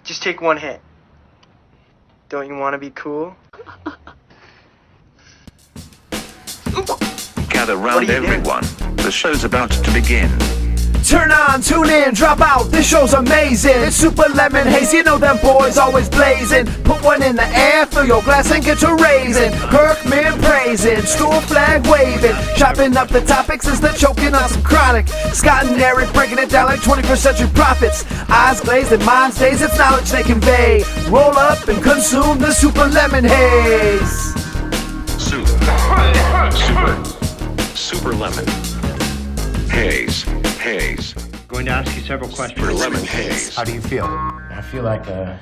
Just take one hit. Don't you want to be cool? Gather round everyone. The show's about to begin. Turn on, tune in, drop out, this show's amazing. It's super lemon haze, you know them boys always blazing. Put one in the air, fill your glass and get to raising. Kirkman praising, school flag waving. Chopping up the topics instead of choking on some chronic. Scott and Eric breaking it down like 21st century prophets. Eyes glazed and minds dazed, it's knowledge they convey. Roll up and consume the super lemon haze. Super lemon haze. Going to ask you several questions. Super lemon haze. How do you feel? I feel like a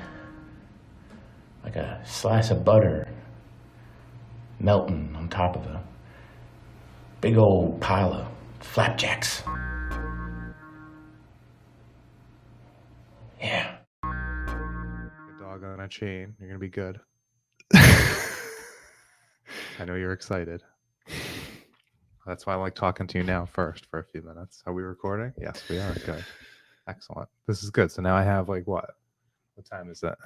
slice of butter melting on top of a big old pile of flapjacks. Yeah. A dog on a chain. You're gonna be good. I know you're excited. That's why I like talking to you now first for a few minutes. Are we recording? Yes, we are. Good. Excellent. This is good. So now I have like what? What time is that?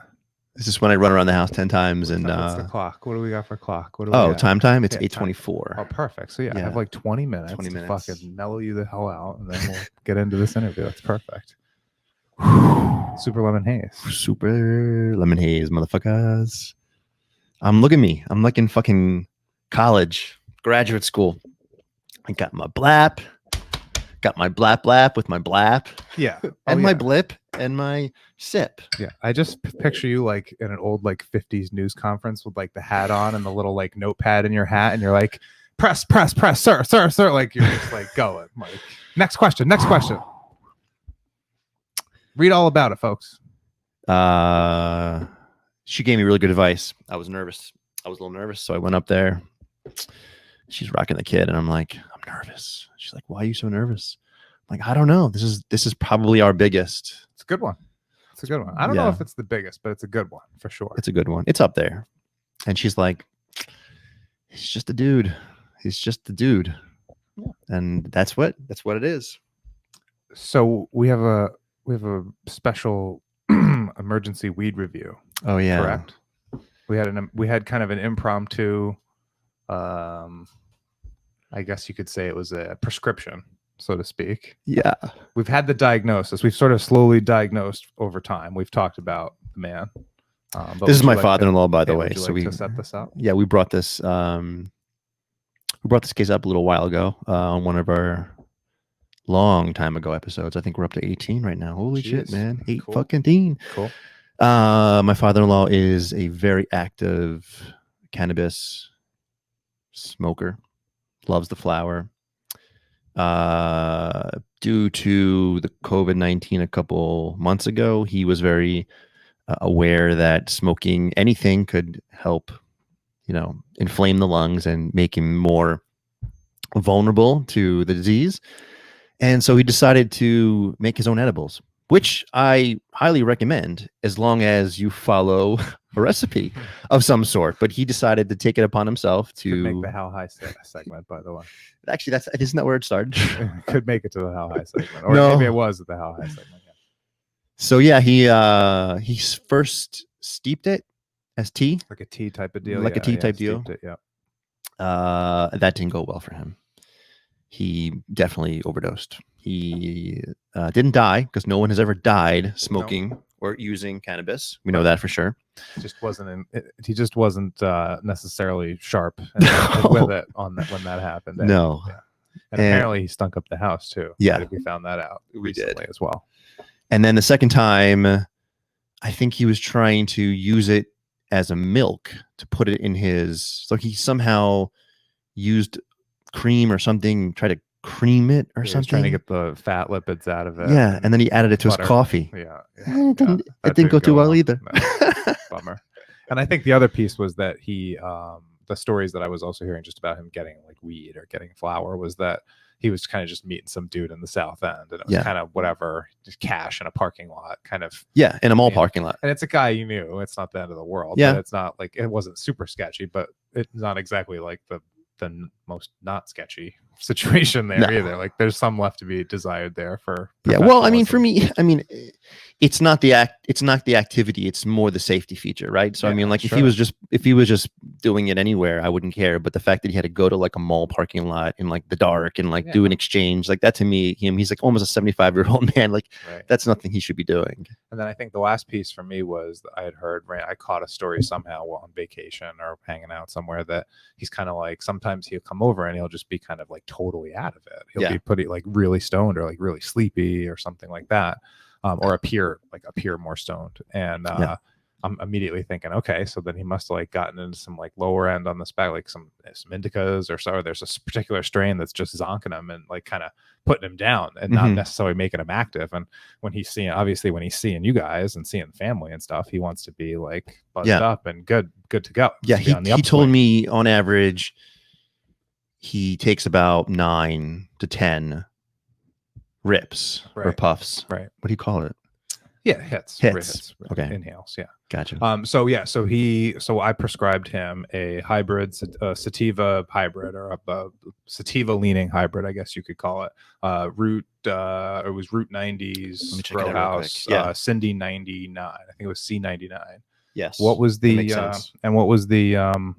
This is when I run around the house 10 times and what's the clock? What do we got for clock? What do we oh, got? time. It's Yeah, 8:24. Oh, perfect. So yeah, I have like 20 minutes. 20 to minutes. fucking mellow you the hell out, and then we'll get into this interview. That's perfect. Super lemon haze. Super lemon haze, motherfuckers. Look at me. I'm like in fucking college, graduate school. I got my blap. Got my blap with my blap. Yeah. And my blip and my sip. Yeah, I just picture you like in an old like 50s news conference with like the hat on and the little like notepad in your hat, and you're like, press, sir. Like you're just like going. Like, next question. Read all about it, folks. She gave me really good advice. I was nervous. I was a little nervous, so I went up there. She's rocking the kid, and I'm like, I'm nervous. She's like, why are you so nervous? I'm like, I don't know. This is probably our biggest. It's a good one. I don't know if it's the biggest, but it's a good one for sure. It's a good one. It's up there. And she's like, he's just a dude. Yeah. And that's what it is. So we have a special emergency weed review. Oh yeah. Correct. We had kind of an impromptu. I guess you could say it was a prescription, so to speak. Yeah. We've had the diagnosis. We've sort of slowly diagnosed over time. We've talked about the man. This is my father-in-law, by the way. So we set this up. Yeah, we brought this case up a little while ago on one of our long time ago episodes. I think we're up to 18 right now. Holy shit, man. Fucking teen. Cool. My father-in-law is a very active cannabis smoker, loves the flower. Due to the COVID-19 a couple months ago, he was very aware that smoking anything could help, inflame the lungs and make him more vulnerable to the disease. And so he decided to make his own edibles, which I highly recommend as long as you follow a recipe of some sort. But he decided to take it upon himself to make the How High segment, by the way. Actually, isn't that where it started? Could make it to the How High segment, or No. maybe it was at the How High segment. Yeah. So yeah, he first steeped it as tea, Like a tea type of deal. Like a tea type deal. It, yeah. that didn't go well for him. He definitely overdosed. He didn't die because no one has ever died smoking or using cannabis. We know that for sure. He just wasn't necessarily sharp with it when that happened. No. Yeah. And apparently he stunk up the house too. Yeah. We found that out We did. recently as well. And then the second time, I think he was trying to use it as a milk to put it in his. So he somehow used cream or something, try to cream it or He was something. trying to get the fat lipids out of it. Yeah, and then he added it to butter. his coffee. Yeah. It didn't That go too well either. No. Bummer. And I think the other piece was that he, the stories that I was also hearing just about him getting like weed or getting flour was that he was kind of just meeting some dude in the South End, and it was kind of whatever, just cash in a parking lot, kind of. Yeah, in a mall parking lot. And it's a guy you knew. It's not the end of the world. Yeah. But it's not like, it wasn't super sketchy, but it's not exactly like the most not sketchy situation there No. either. Like there's some left to be desired there for. Yeah. Well, I mean, for professionalism. me, I mean, it's not the activity. It's more the safety feature, right? So I Yeah, mean, like sure. if he was just doing it anywhere, I wouldn't care. But the fact that he had to go to like a mall parking lot in like the dark and like do an exchange, like that to me, he's like almost a 75-year-old man. Like Right. that's nothing he should be doing. And then I think the last piece for me was I had heard, I caught a story somehow while on vacation or hanging out somewhere that he's kind of like, sometimes he'll come over and he'll just be kind of like totally out of it. He'll be pretty like really stoned or like really sleepy or something like that. Or appear more stoned. And I'm immediately thinking, okay, so then he must have like gotten into some like lower end on the spec, like some indicas or so. There's a particular strain that's just zonking him and like kind of putting him down and not necessarily making him active. And when he's seeing you guys and seeing family and stuff, he wants to be like buzzed up and good to go. Yeah, he told me on average he takes about 9 to 10 rips or puffs. Right. What do you call it? Yeah, hits. Okay. Inhales. Yeah. Gotcha. So I prescribed him a hybrid, sativa hybrid, or a sativa leaning hybrid, I guess you could call it. It was Root 90s, Grow House, Cindy 99. I think it was C99. Yes. What was the and what was the I'm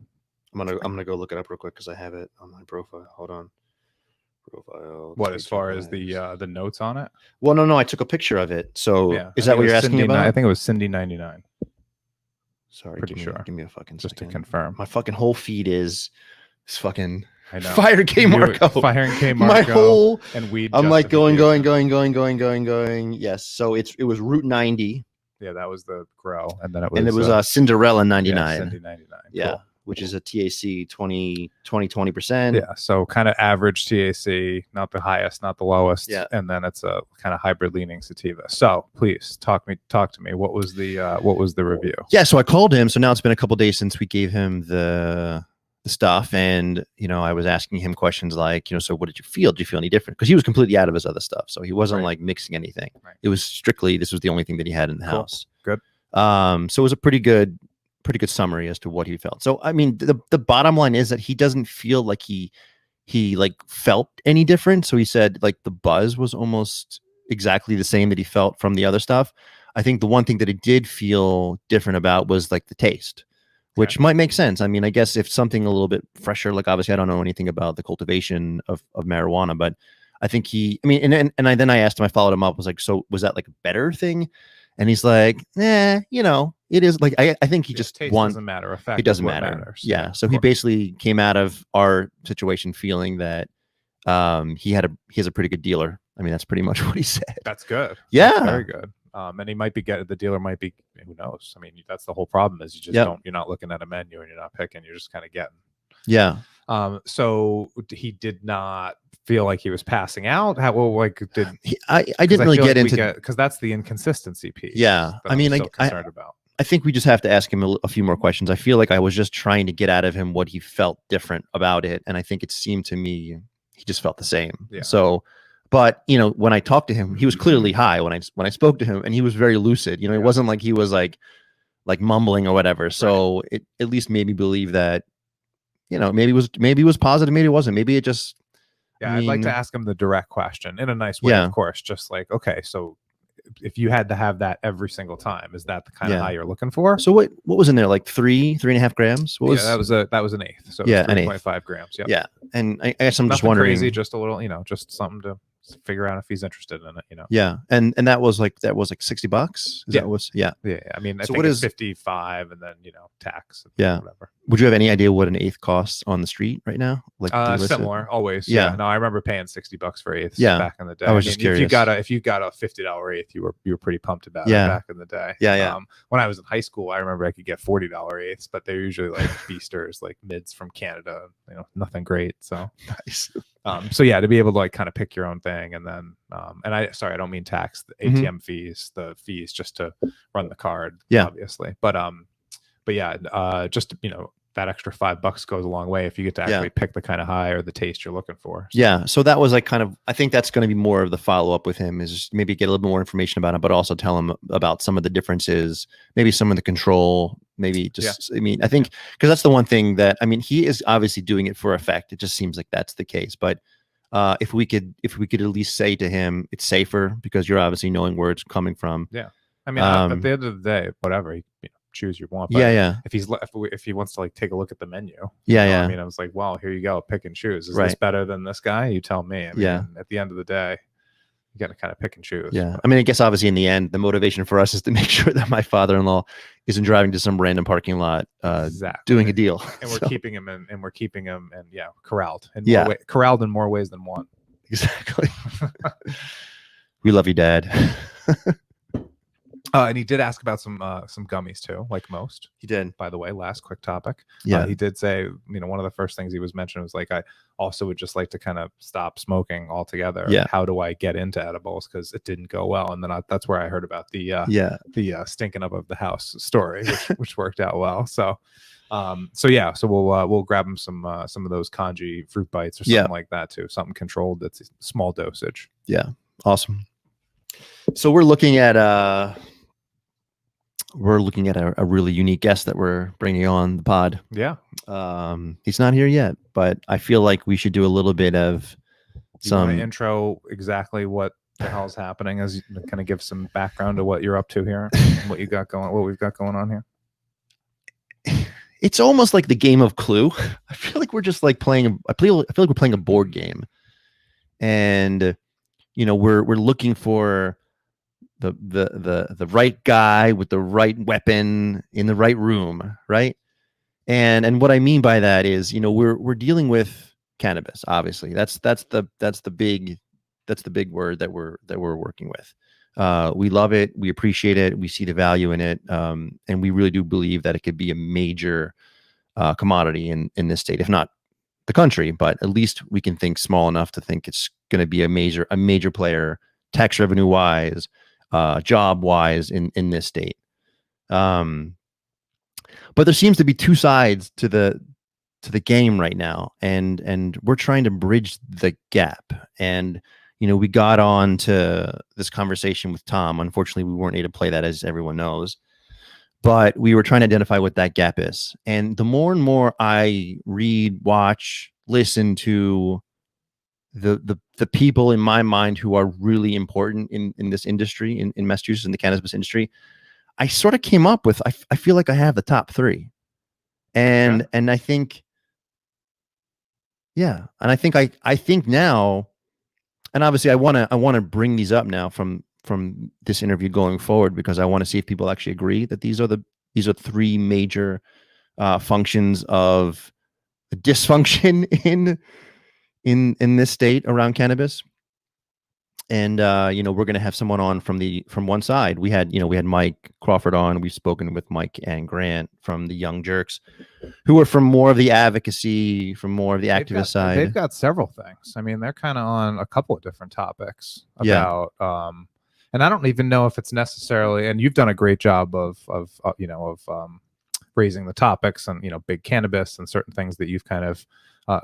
gonna go look it up real quick because I have it on my profile. Hold on. Profile. What, as far as the notes on it? Well, no, I took a picture of it. So is that what you're asking about? I think it was Cindy 99. Sorry, pretty sure. Give me a fucking just second. to confirm. My fucking whole feed is fucking I know. Fire K Marco. Fire and K Marco. My whole and weed. I'm like going. Yes. So it was Route 90. Yeah, that was the grow, and then it was Cinderella 99. Yeah, Cindy 99. Yeah. Cool. Which is a TAC 20%. Yeah, so kind of average TAC, not the highest, not the lowest. Yeah. And then it's a kind of hybrid leaning sativa. So please talk to me. What was the review? Yeah, so I called him. So now it's been a couple days since we gave him the stuff, and I was asking him questions like, so what did you feel? Did you feel any different? Because he was completely out of his other stuff, so he wasn't like mixing anything. Right. It was strictly this was the only thing that he had in the house. Good. So it was a pretty good summary as to what he felt. So I mean, the bottom line is that he doesn't feel like he like felt any different. So he said like the buzz was almost exactly the same that he felt from the other stuff. I think the one thing that he did feel different about was like the taste, which might make sense. I mean, I guess if something a little bit fresher, like obviously I don't know anything about the cultivation of marijuana, but I think then I asked him, I followed him up, was like, so was that like a better thing? And he's like, it is like, I think he just wants, doesn't matter. Effect it doesn't what matter. Matters. Yeah. So he basically came out of our situation feeling that he has a pretty good dealer. I mean, that's pretty much what he said. That's good. Yeah. That's very good. And he might be the dealer might be, who knows? I mean, that's the whole problem is you just you're not looking at a menu and you're not picking, you're just kind of getting. Yeah. So he did not feel like he was passing out. I didn't really get into because that's the inconsistency piece. Yeah. I mean, concerned about. I think we just have to ask him a few more questions. I feel like I was just trying to get out of him what he felt different about it. And I think it seemed to me he just felt the same. Yeah. So, but when I talked to him, he was clearly high when I spoke to him, and he was very lucid. It wasn't like he was like mumbling or whatever. So it at least made me believe that, maybe it was positive, maybe it wasn't. Maybe it just I'd like to ask him the direct question in a nice way, of course. Just like, okay, so if you had to have that every single time, is that the kind of high you're looking for? So what was in there? Like 3.5 grams? What was that was an eighth. So 3.5 grams. Yep. Yeah. And I guess I'm Nothing just wondering, crazy, just a little, just something to figure out if he's interested in it, Yeah. And that was like $60. Yeah. I mean, I think it's 55 and then tax and whatever. Would you have any idea what an eighth costs on the street right now? Like similar, always. Yeah. No, I remember paying $60 for eighths back in the day. I was just curious. If you got a $50 eighth, you were pretty pumped about it back in the day. Yeah. When I was in high school, I remember I could get $40 eighths, but they're usually like beasters, like mids from Canada. Nothing great. So nice. To be able to like kind of pick your own thing, and then I don't mean tax, the ATM fees, the fees just to run the card, obviously. But just that extra $5 goes a long way if you get to actually pick the kind of high or the taste you're looking for. So. Yeah. So that was like I think that's going to be more of the follow up with him, is just maybe get a little bit more information about it, but also tell him about some of the differences, maybe some of the control, maybe just, I mean, I think, because that's the one thing that, I mean, he is obviously doing it for effect. It just seems like that's the case, but If we could at least say to him, it's safer because you're obviously knowing where it's coming from. Yeah. I mean, at the end of the day, whatever, choose your want. But Yeah. if if he wants to like take a look at the menu, Yeah. I mean, I was like, well, here you go, pick and choose. Is Right. this better than this guy? You tell me. I mean, Yeah. at the end of the day, you got to kind of pick and choose. Yeah. But, I mean, I guess obviously in the end, the motivation for us is to make sure that my father-in-law isn't driving to some random parking lot, exactly. doing a deal. And we're keeping him corralled. Corralled in more ways than one. Exactly. We love you, Dad. And he did ask about some gummies too, like most. He did. By the way, last quick topic. Yeah. He did say, one of the first things he was mentioning was like, I also would just like to kind of stop smoking altogether. Yeah. How do I get into edibles? Because it didn't go well. And then that's where I heard about the stinking up of the house story, which worked out well. So we'll grab him some of those kanji fruit bites or something like that too. Something controlled that's a small dosage. Yeah. Awesome. So we're looking at a really unique guest that we're bringing on the pod. Yeah. He's not here yet, but I feel like we should do a little bit of some intro exactly what the hell's happening, as you kind of give some background to what you're up to here, what we've got going on here. It's almost like the game of Clue. I feel like we're just like playing. I feel like we're playing a board game, and we're looking for the right guy with the right weapon in the right room, right? And what I mean by that is, we're dealing with cannabis. Obviously, that's the big word that we're working with. We love it. We appreciate it. We see the value in it, and we really do believe that it could be a major commodity in this state, if not the country, but at least we can think small enough to think it's going to be a major player, tax revenue wise. Job wise in this state. But there seems to be two sides to the game right now. And we're trying to bridge the gap. And, we got on to this conversation with Tom. Unfortunately, we weren't able to play that, as everyone knows, but we were trying to identify what that gap is. And the more and more I read, watch, listen to the people in my mind who are really important in this industry, in Massachusetts, in the cannabis industry, I sort of came up with, I feel like I have the top three. And I think, and I think now, and obviously I want to bring these up now from this interview going forward, because I want to see if people actually agree that these are three major functions of dysfunction in this state around cannabis. And we're going to have someone on from one side. We had Mike Crawford on. We've spoken with Mike and Grant from the Young Jerks, who are from more of the advocacy, from more of the activist side. They've got several things. I mean, they're kind of on a couple of different topics about and I don't even know if it's necessarily, and you've done a great job of raising the topics and big cannabis and certain things that you've kind of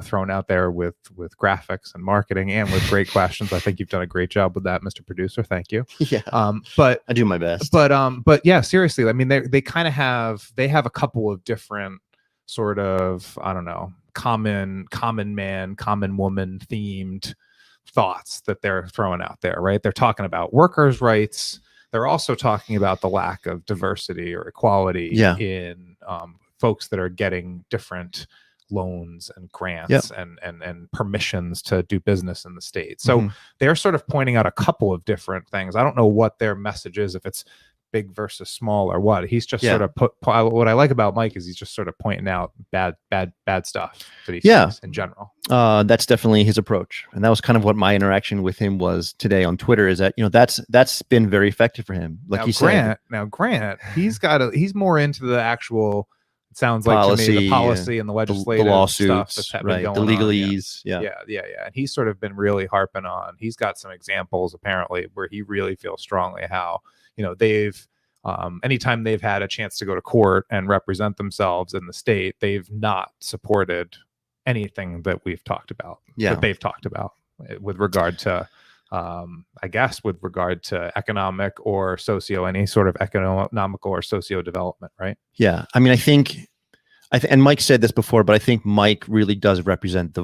thrown out there with graphics and marketing and with great questions. I think you've done a great job with that, Mr. Producer. Thank you. Yeah. But I do my best. But yeah, seriously. I mean, they kind of have a couple of different sort of, I don't know, common man, common woman themed thoughts that they're throwing out there, right? They're talking about workers' rights. They're also talking about the lack of diversity or equality in folks that are getting different loans and grants and permissions to do business in the state. So they're sort of pointing out a couple of different things. I don't know what their message is, if it's big versus small or what. He's just sort of what I like about Mike is he's just sort of pointing out bad stuff that he sees in general. That's definitely his approach. And that was kind of what my interaction with him was today on Twitter, is that, that's been very effective for him. Like you said. Now Grant, he's more into the actual, it sounds policy, like to me, the policy and the legislative the lawsuits, stuff that's been going the legalese. On. Yeah. And he's sort of been really harping on, he's got some examples apparently where he really feels strongly how, they've anytime they've had a chance to go to court and represent themselves in the state, they've not supported anything that we've talked about, that they've talked about with regard to, I guess, with regard to economic or any sort of economical or socio development, right? Yeah. I mean, I think and Mike said this before, but I think Mike really does represent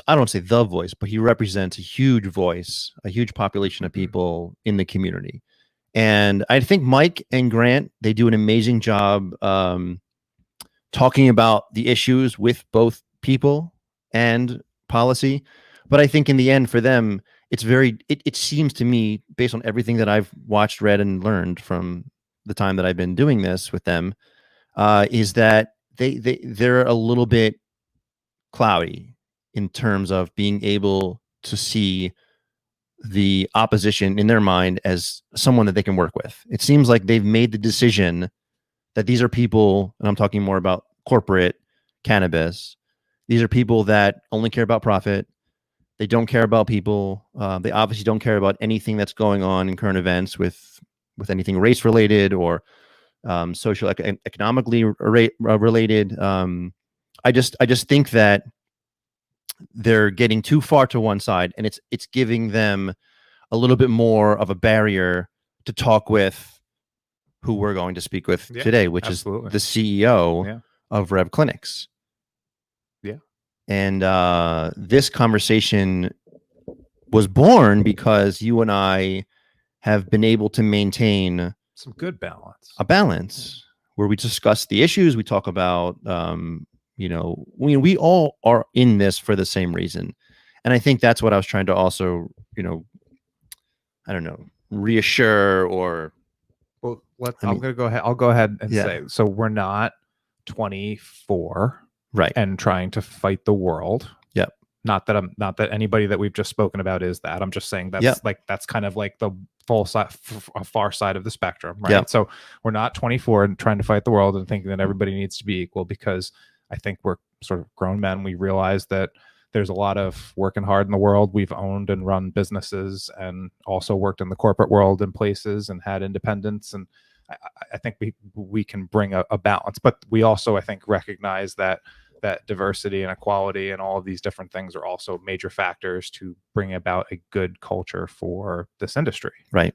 I don't say the voice, but he represents a huge voice, a huge population of people in the community. And I think Mike and Grant, they do an amazing job talking about the issues with both people and policy. But I think in the end for them, it's it seems to me, based on everything that I've watched, read, and learned from the time that I've been doing this with them, is that they're a little bit cloudy in terms of being able to see the opposition in their mind as someone that they can work with. It seems like they've made the decision that these are people, and I'm talking more about corporate cannabis. These are people that only care about profit. They don't care about people. They obviously don't care about anything that's going on in current events with anything race related or social economically related. I just think that they're getting too far to one side, and it's giving them a little bit more of a barrier to talk with who we're going to speak with today, which absolutely. Is the CEO of RevClinics. Yeah. And this conversation was born because you and I have been able to maintain some good balance, a balance where we discuss the issues. We talk about, we all are in this for the same reason. And I think that's what I was trying to also, I don't know, reassure or. Well, I'll go ahead and say, so we're not 24, right, and trying to fight the world. Yep. Not that anybody that we've just spoken about is that. I'm just saying that's kind of like the far side of the spectrum, right? Yep. So we're not 24 and trying to fight the world and thinking that everybody needs to be equal, because I think we're sort of grown men. We realize that there's a lot of working hard in the world. We've owned and run businesses and also worked in the corporate world in places and had independence. And I think we can bring a balance, but we also, I think, recognize that diversity and equality and all of these different things are also major factors to bring about a good culture for this industry. Right.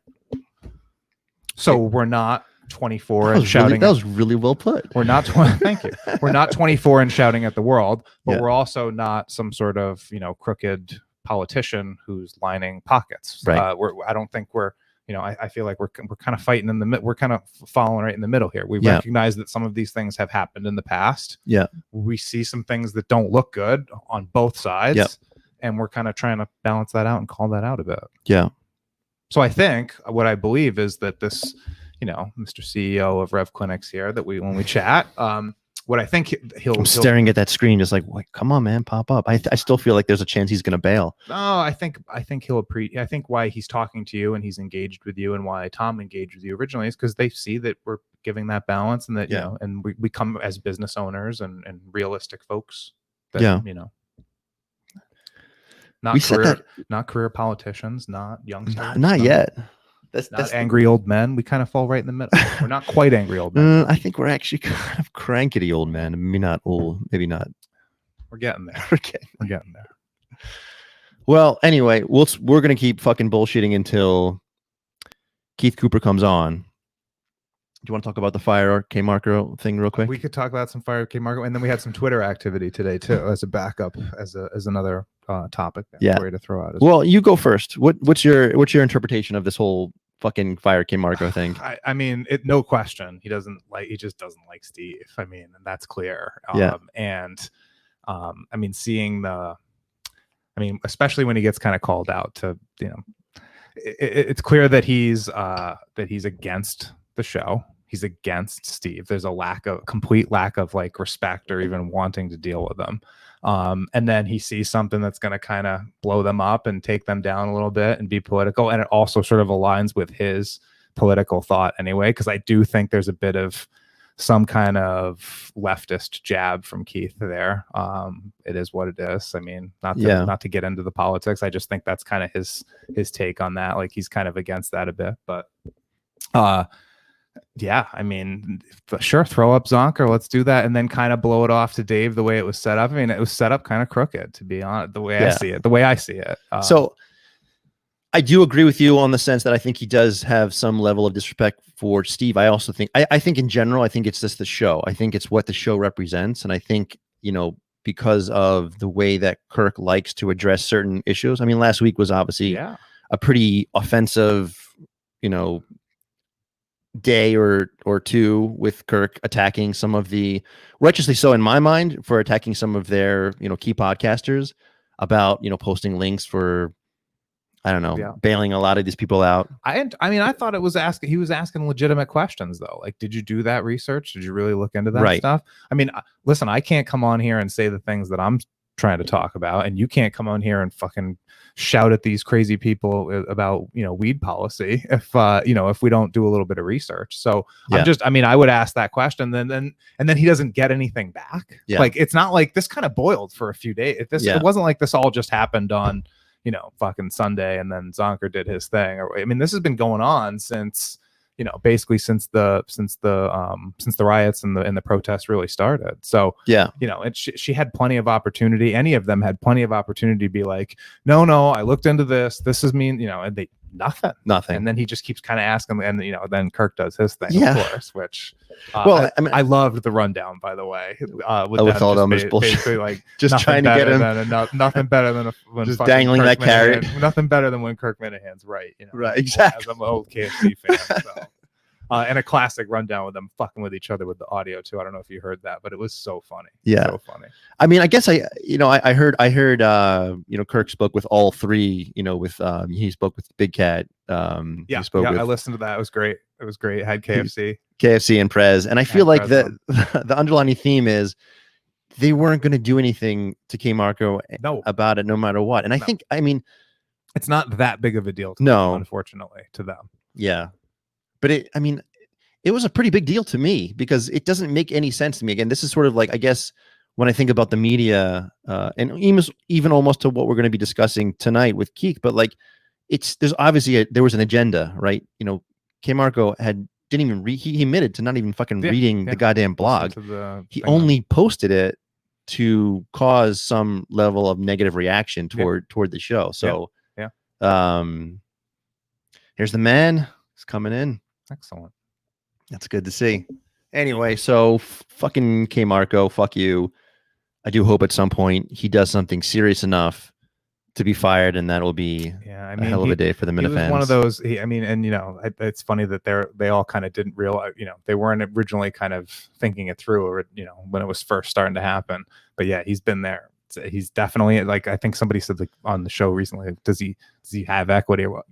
So we're not 24 and shouting. That was really well put. We're not thank you. We're not 24 and shouting at the world, but we're also not some sort of, crooked politician who's lining pockets. Right. I don't think we're, I feel like we're kind of fighting in the middle. We're kind of falling right in the middle here. We recognize that some of these things have happened in the past. Yeah. We see some things that don't look good on both sides. Yep. And we're kind of trying to balance that out and call that out a bit. Yeah. So I think what I believe is that this, Mr. CEO of RevClinics here, that when we chat, what I think he'll staring at that screen, just like, come on, man, pop up. I still feel like there's a chance he's going to bail. No, I think he'll appreciate. I think why he's talking to you and he's engaged with you, and why Tom engaged with you originally, is because they see that we're giving that balance, and that and we come as business owners and realistic folks. That, not career politicians, not youngsters, not yet. That's angry old men. We kind of fall right in the middle. We're not quite angry old men. I think we're actually kind of crankety old men. Maybe not old. Maybe not. We're getting there. We're getting there. Well, anyway, we're gonna keep fucking bullshitting until Keith Cooper comes on. Do you want to talk about the Fire K Marco thing real quick? We could talk about some Fire K Marco, and then we had some Twitter activity today too, as a backup, as another topic. For you to throw out. Well, you go first. What's your interpretation of this whole fucking Fire K Marco thing? I mean, no question. He just doesn't like Steve. I mean, and that's clear. I mean, seeing especially when he gets kind of called out to, it's clear that he's against the show. He's against Steve. There's a complete lack of like respect or even wanting to deal with them. And then he sees something that's going to kind of blow them up and take them down a little bit and be political. And it also sort of aligns with his political thought anyway, because I do think there's a bit of some kind of leftist jab from Keith there. It is what it is. I mean, not to get into the politics. I just think that's kind of his take on that. Like, he's kind of against that a bit, but I mean, sure, throw up Zonker, let's do that, and then kind of blow it off to Dave the way it was set up. I mean, it was set up kind of crooked, to be honest, the way I see it. So I do agree with you on the sense that I think he does have some level of disrespect for Steve. I also think, I think in general, I think it's just the show. I think it's what the show represents. And I think, because of the way that Kirk likes to address certain issues. I mean, last week was obviously a pretty offensive, day or two with Kirk attacking some of the, righteously so in my mind, for attacking some of their, key podcasters about, posting links for, I don't know, bailing a lot of these people out. I mean, I thought he was asking legitimate questions though. Like, did you do that research? Did you really look into that stuff? I mean, listen, I can't come on here and say the things that I'm trying to talk about, and you can't come on here and fucking shout at these crazy people about weed policy if we don't do a little bit of research. So I would ask that question, and then he doesn't get anything back. Like, it's not like this kind of boiled for a few days. It wasn't like this all just happened on fucking Sunday and then Zonker did his thing. I mean, this has been going on since basically since the riots and the protests really started. So she had plenty of opportunity. Any of them had plenty of opportunity to be like, no, I looked into this. This is mean, and they nothing. And then he just keeps kind of asking, and then Kirk does his thing, of course. Which, I loved the rundown, by the way. With all them basically like just trying to get him. Nothing better than when just dangling Kirk that carrot. Nothing better than when Kirk Minahan's right. Right, exactly. As I'm an old KFC fan. So. And a classic rundown with them fucking with each other with the audio too. I don't know if you heard that, but it was so funny. Yeah, so funny. I mean, I guess I heard Kirk spoke with all three. He spoke with Big Cat. I listened to that. It was great. It had KFC and Prez, and I feel like the underlying theme is they weren't going to do anything to K Marco about it, no matter what. And I think, I mean, it's not that big of a deal to them, unfortunately, to them. Yeah. But it was a pretty big deal to me because it doesn't make any sense to me. Again, this is sort of like, I guess, when I think about the media and even almost to what we're going to be discussing tonight with Keith, but like there's obviously there was an agenda, right? K Marco didn't even read, he admitted to not even fucking reading the goddamn blog. He only posted it to cause some level of negative reaction toward the show. So here's the man. He's coming in. Excellent. That's good to see. Anyway, so fucking K Marco, fuck you. I do hope at some point he does something serious enough to be fired, and that'll be a hell of a day for the Minifans. He was one of those. It's funny that they all kind of didn't realize, they weren't originally kind of thinking it through, or when it was first starting to happen. But yeah, he's been there. He's definitely, like, I think somebody said, like, on the show recently, does he have equity? Well,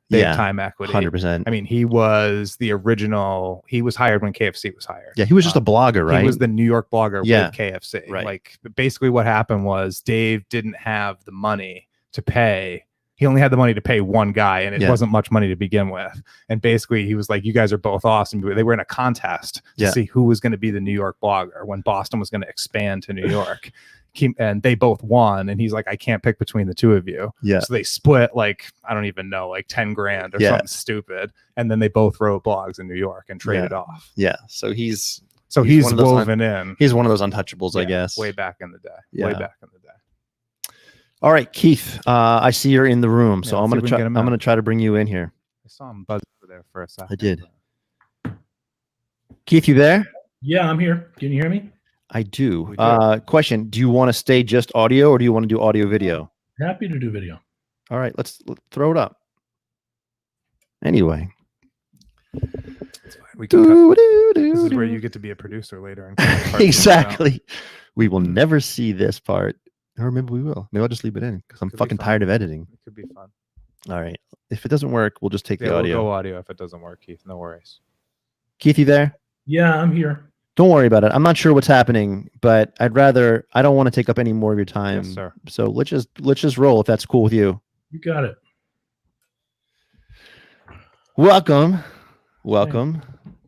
big time equity, 100%. I mean, he was the original. He was hired when KFC was hired. Yeah, he was just a blogger, right? He was the New York blogger with KFC. Right. Like, basically, what happened was Dave didn't have the money to pay. He only had the money to pay one guy, and it wasn't much money to begin with. And basically, he was like, "You guys are both awesome." They were in a contest to see who was going to be the New York blogger when Boston was going to expand to New York. And they both won, and he's like, I can't pick between the two of you. So they split, like, I don't even know, like 10 grand or something stupid, and then they both wrote blogs in New York and traded off. So he's woven in. He's one of those untouchables, I guess. Way back in the day. All right, Keith. I see you're in the room, so I'm gonna try to bring you in here. I saw him buzz over there for a second. I did. Keith, you there? Yeah, I'm here. Can you hear me? I do. Question: do you want to stay just audio, or do you want to do audio video? Happy to do video. All right, let's throw it up. Anyway, this is where you get to be a producer later. Exactly. We will never see this part, or maybe we will. Maybe I'll just leave it in because I'm fucking tired of editing. It could be fun. All right. If it doesn't work, we'll just take the audio. We'll go audio if it doesn't work, Keith. No worries. Keith, you there? Yeah, I'm here. Don't worry about it. I'm not sure what's happening, but I don't want to take up any more of your time. Yes, sir. So let's just roll if that's cool with you. You got it. Welcome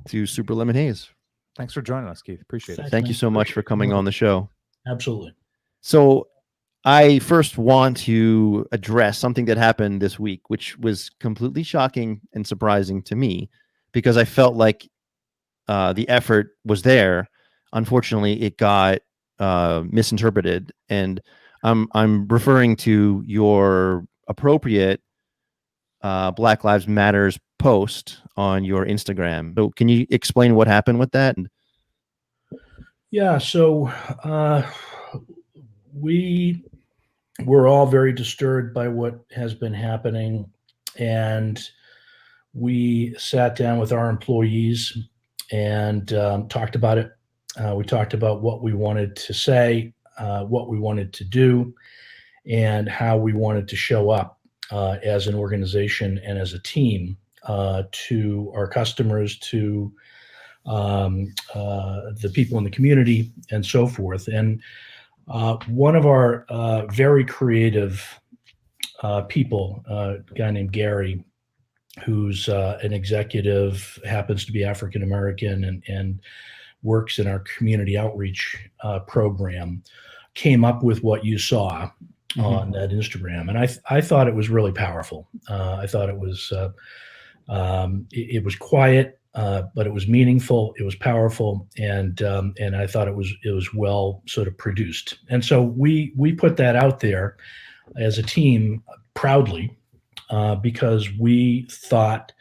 to Super Lemon Haze. Thanks for joining us, Keith. Appreciate it. Thank you so much for coming on the show. Absolutely. So I first want to address something that happened this week, which was completely shocking and surprising to me because I felt like the effort was there. Unfortunately, it got misinterpreted, and I'm referring to your appropriate Black Lives Matters post on your Instagram. So can you explain what happened with that? Yeah, so we were all very disturbed by what has been happening, and we sat down with our employees and talked about it. We talked about what we wanted to say, what we wanted to do, and how we wanted to show up as an organization and as a team to our customers, to the people in the community, and so forth. And one of our very creative people, a guy named Gary, who's an executive, happens to be African American, and works in our community outreach program, came up with what you saw on that Instagram, and I thought it was really powerful. I thought it was quiet, but it was meaningful. It was powerful, and I thought it was well sort of produced. And so we put that out there as a team proudly, because we thought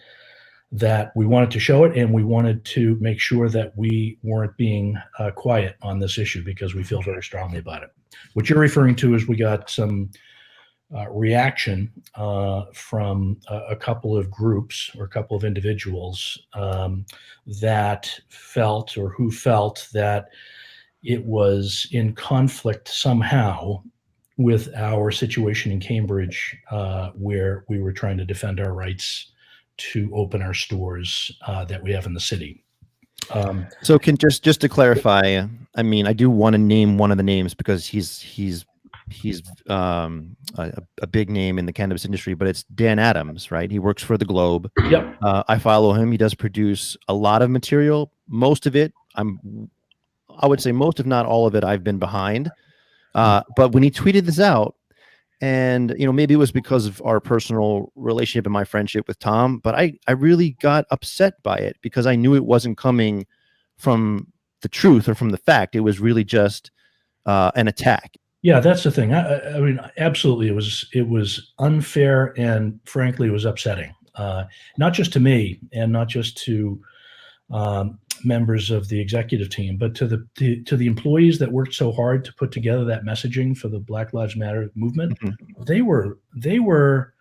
that we wanted to show it, and we wanted to make sure that we weren't being quiet on this issue, because we feel very strongly about it. What you're referring to is we got some reaction from a couple of groups or a couple of individuals that felt, or who felt, that it was in conflict somehow with our situation in Cambridge, where we were trying to defend our rights to open our stores that we have in the city. So can just to clarify, I mean, I do want to name one of the names because he's a big name in the cannabis industry, but it's Dan Adams, right? He works for the Globe. Yep. I follow him. He does produce a lot of material. Most of it, I would say most, if not all of it, I've been behind. But when he tweeted this out, and maybe it was because of our personal relationship and my friendship with Tom, but I really got upset by it because I knew it wasn't coming from the truth or from the fact. It was really just an attack. Yeah, that's the thing. I mean, absolutely, it was unfair, and frankly, it was upsetting. Not just to me, and not just to members of the executive team, but to the employees that worked so hard to put together that messaging for the Black Lives Matter movement. They were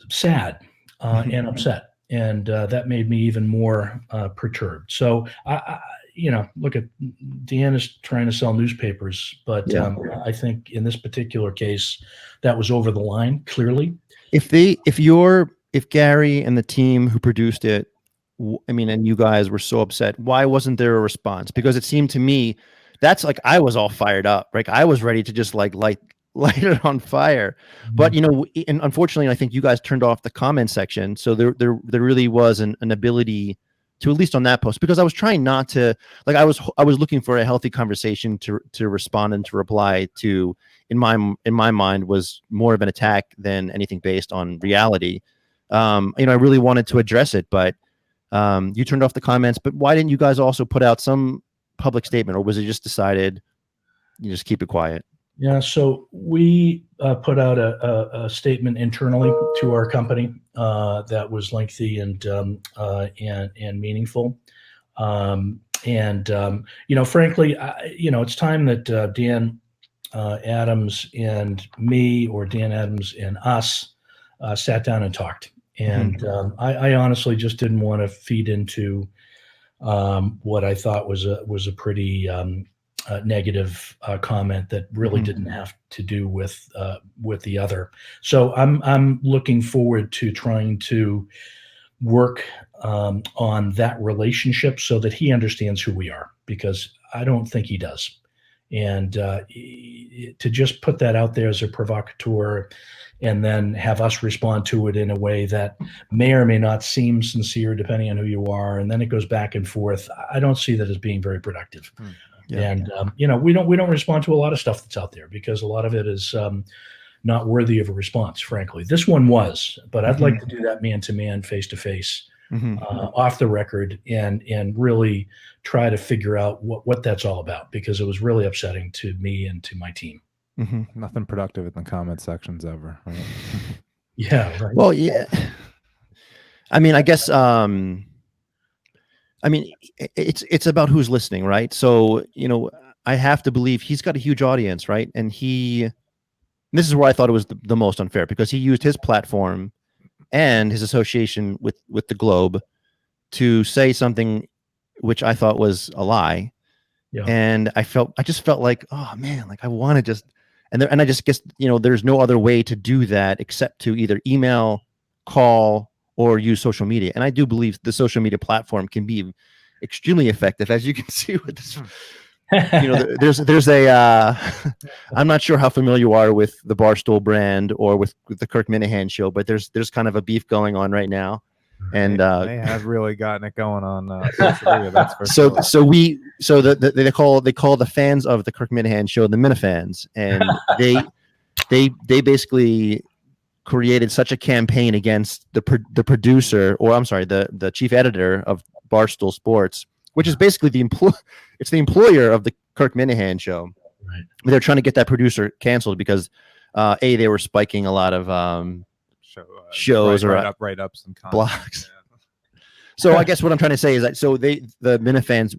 sad and upset, and that made me even more perturbed. So I look at Dan is trying to sell newspapers, but I think in this particular case, that was over the line clearly. If Gary and the team who produced it, I mean, and you guys were so upset, why wasn't there a response? Because it seemed to me that's like I was all fired up, like I was ready to just like light it on fire. But and unfortunately, I think you guys turned off the comment section, so there really was an ability to, at least on that post, because I was trying not to, like, I was looking for a healthy conversation to respond and to reply to. In my mind, was more of an attack than anything based on reality. I really wanted to address it, but you turned off the comments. But why didn't you guys also put out some public statement, or was it just decided you just keep it quiet? Yeah, so we put out a statement internally to our company that was lengthy and meaningful. Frankly, it's time that Dan Adams and me, or Dan Adams and us, sat down and talked. And I honestly just didn't want to feed into what I thought was a pretty negative comment that really didn't have to do with the other. So I'm looking forward to trying to work on that relationship so that he understands who we are, because I don't think he does. And to just put that out there as a provocateur and then have us respond to it in a way that may or may not seem sincere, depending on who you are, and then it goes back and forth, I don't see that as being very productive. Yeah. And we don't respond to a lot of stuff that's out there, because a lot of it is not worthy of a response, frankly. This one was, but I'd like to do that man-to-man, face-to-face, off the record, and really try to figure out what that's all about, because it was really upsetting to me and to my team. Nothing productive in the comment sections ever. Right? Yeah. Right. Well, yeah. I mean, I guess. I mean, it's about who's listening, right? So I have to believe he's got a huge audience, right? And this is where I thought it was the most unfair, because he used his platform and his association with the Globe to say something which I thought was a lie. Yeah. And I just felt like, oh man, like I want to just, and I just guess, there's no other way to do that except to either email, call, or use social media. And I do believe the social media platform can be extremely effective, as you can see with this. There's a I'm not sure how familiar you are with the Barstool brand or with the Kirk Minahan show, but there's kind of a beef going on right now. And they have really gotten it going on social media, that's for sure. So they call the fans of the Kirk Minahan show the Minifans, and they basically created such a campaign against the producer, or I'm sorry, the chief editor of Barstool Sports, which is basically the employer of the Kirk Minahan show. Right. They're trying to get that producer canceled because they were spiking a lot of shows or write-ups and blogs. Yeah. So I guess what I'm trying to say is that the Minifans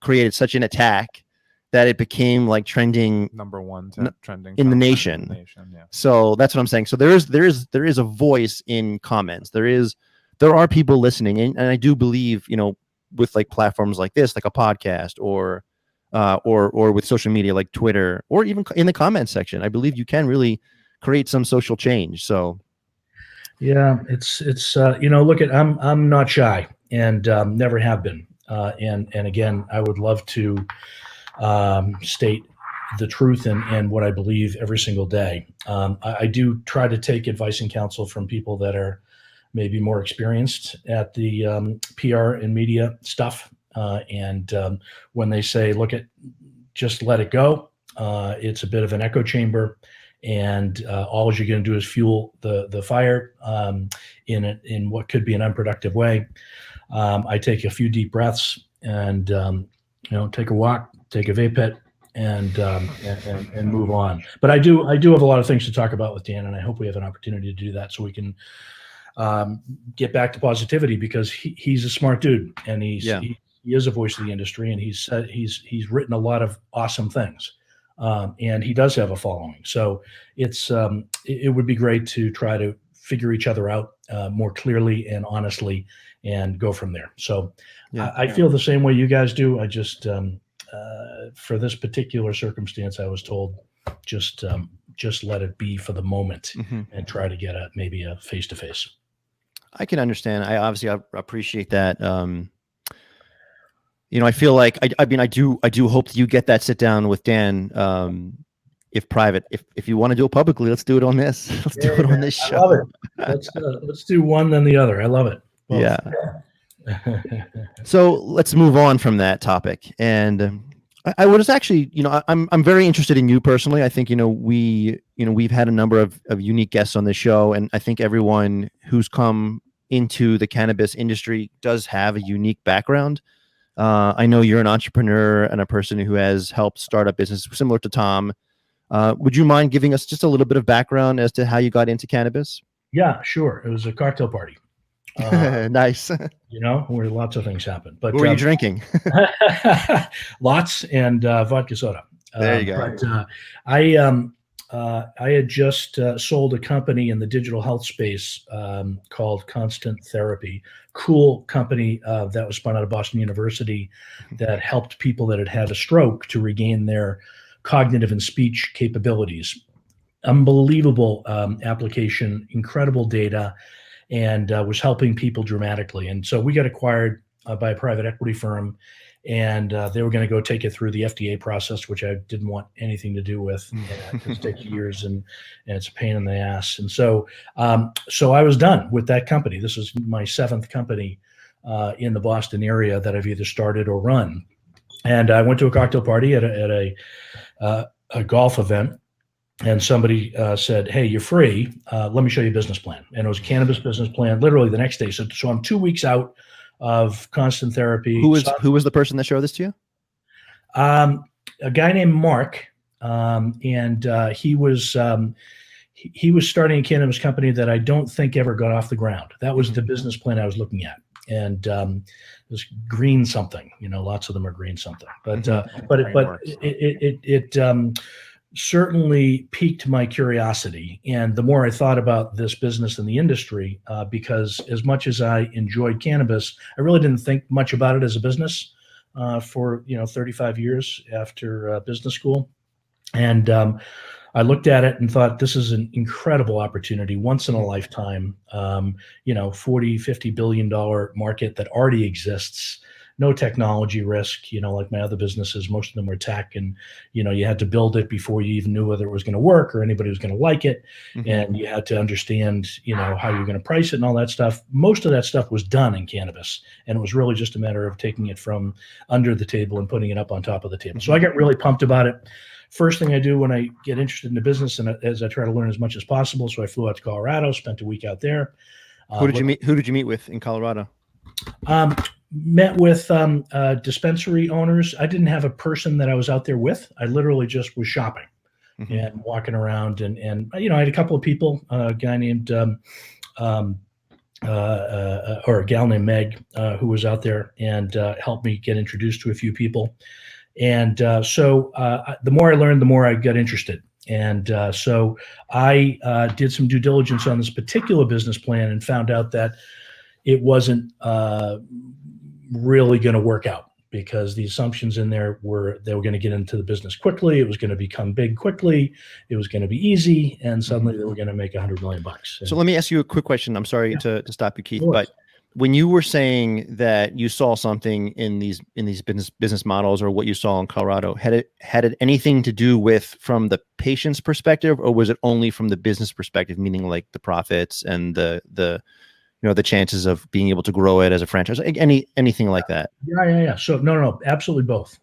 created such an attack that it became like trending number one trending in the nation. Yeah. So that's what I'm saying. So there is a voice in comments. There are people listening, and I do believe, with like platforms like this, like a podcast or with social media like Twitter, or even in the comments section, I believe you can really create some social change. So yeah, it's look at, I'm not shy, and never have been. And again, I would love to state the truth and what I believe every single day. I do try to take advice and counsel from people that are maybe more experienced at the PR and media stuff. And when they say, just let it go, it's a bit of an echo chamber, and all you're going to do is fuel the fire in what could be an unproductive way. I take a few deep breaths and take a walk, take a vape hit, and move on. But I do have a lot of things to talk about with Dan, and I hope we have an opportunity to do that so we can get back to positivity, because he's a smart dude, and he is a voice of the industry, and he's written a lot of awesome things, and he does have a following. So it would be great to try to figure each other out more clearly and honestly, and go from there. So I feel the same way you guys do. I just for this particular circumstance, I was told just let it be for the moment, and try to get maybe a face-to-face. I can understand. I appreciate that. I feel like I do hope that you get that sit down with Dan. If private, if you want to do it publicly, let's do it on this. Let's do it on this show. I love it. Let's do one then the other. I love it. Both. Yeah. So let's move on from that topic. And I was actually, I'm very interested in you personally. I think, we've had a number of unique guests on this show, and I think everyone who's come into the cannabis industry does have a unique background. I know you're an entrepreneur and a person who has helped start up business similar to Tom. Would you mind giving us just a little bit of background as to how you got into cannabis? Yeah, sure. It was a cocktail party. Nice. Where lots of things happen. But what were you drinking? Lots, and vodka soda. There you go. But I had just sold a company in the digital health space called Constant Therapy. Cool company that was spun out of Boston University that helped people that had had a stroke to regain their cognitive and speech capabilities. Unbelievable application, incredible data, and was helping people dramatically. And so we got acquired by a private equity firm, and they were going to go take it through the FDA process, which I didn't want anything to do with. It takes years, and it's a pain in the ass. And so I was done with that company. This was my 7th company in the Boston area that I've either started or run. And I went to a cocktail party at a golf event. And somebody said, "Hey, you're free. Let me show you a business plan." And it was a cannabis business plan, literally the next day. So I'm 2 weeks out of Constant Therapy. Who was the person that showed this to you? A guy named Mark, and he was he was starting a cannabis company that I don't think ever got off the ground. That was the business plan I was looking at, and it was green something. Lots of them are green something, but it certainly piqued my curiosity. And the more I thought about this business and the industry, because as much as I enjoyed cannabis, I really didn't think much about it as a business for 35 years after business school, and I looked at it and thought, this is an incredible opportunity, once in a lifetime, $40, $50 billion market that already exists, no technology risk, like my other businesses, most of them were tech, and, you had to build it before you even knew whether it was going to work or anybody was going to like it. And you had to understand, how you're going to price it and all that stuff. Most of that stuff was done in cannabis, and it was really just a matter of taking it from under the table and putting it up on top of the table. So I got really pumped about it. First thing I do when I get interested in the business, and as I try to learn as much as possible, so I flew out to Colorado, spent a week out there. Who did you meet with in Colorado? Met with dispensary owners. I didn't have a person that I was out there with. I literally just was shopping and walking around, and I had a couple of people. A guy named or a gal named Meg who was out there and helped me get introduced to a few people. And so the more I learned, the more I got interested. And so I did some due diligence on this particular business plan and found out that it wasn't really going to work out, because the assumptions in there were they were going to get into the business quickly. It was going to become big quickly. It was going to be easy. And suddenly they were going to make $100 million. So let me ask you a quick question. I'm sorry to stop you, Keith, but when you were saying that you saw something in these business models, or what you saw in Colorado, had it anything to do with from the patient's perspective, or was it only from the business perspective, meaning like the profits and the chances of being able to grow it as a franchise, anything like that? Yeah. So no, absolutely both.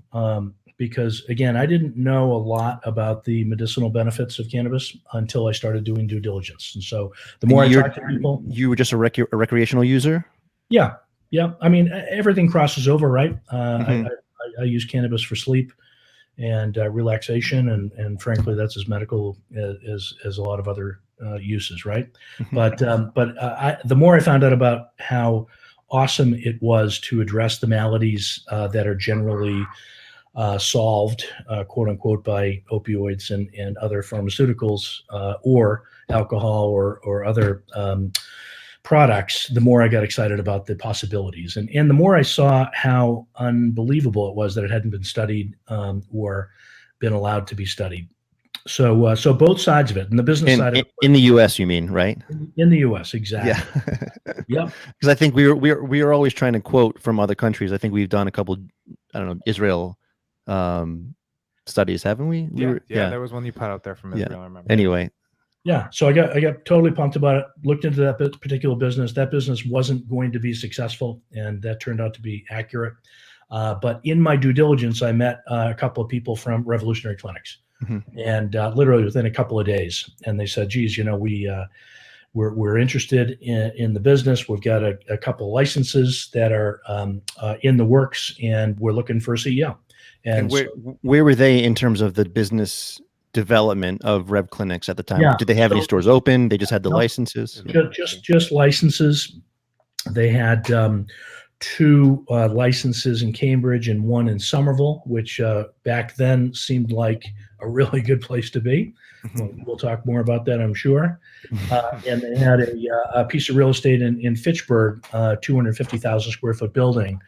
Because again, I didn't know a lot about the medicinal benefits of cannabis until I started doing due diligence. And so the more I talked to people, you were just a recreational user. Yeah. I mean, everything crosses over, right? I use cannabis for sleep and relaxation, and frankly, that's as medical as a lot of other uses, right? But the more I found out about how awesome it was to address the maladies that are generally solved, quote unquote, by opioids and other pharmaceuticals or alcohol or other products, the more I got excited about the possibilities. And the more I saw how unbelievable it was that it hadn't been studied or been allowed to be studied. So both sides of it, and the business side of it. In the U.S., you mean, right? In the U.S., exactly. Yeah. Yep. Because I think we are always trying to quote from other countries. I think we've done a couple, I don't know, Israel studies, haven't we? Yeah, there was one you put out there from Israel, I remember. Anyway. Yeah, so I got totally pumped about it. Looked into that particular business. That business wasn't going to be successful, and that turned out to be accurate. But in my due diligence, I met a couple of people from Revolutionary Clinics, and literally within a couple of days, and they said, "Geez, we're interested in the business. We've got a couple of licenses that are in the works, and we're looking for a CEO." And where were they in terms of the business development of RevClinics at the time? Did they have any stores open? They just had the licenses? Just licenses. They had 2 licenses in Cambridge and 1 in Somerville, which back then seemed like a really good place to be. We'll talk more about that, I'm sure. And they had a piece of real estate in Fitchburg, 250,000 square foot building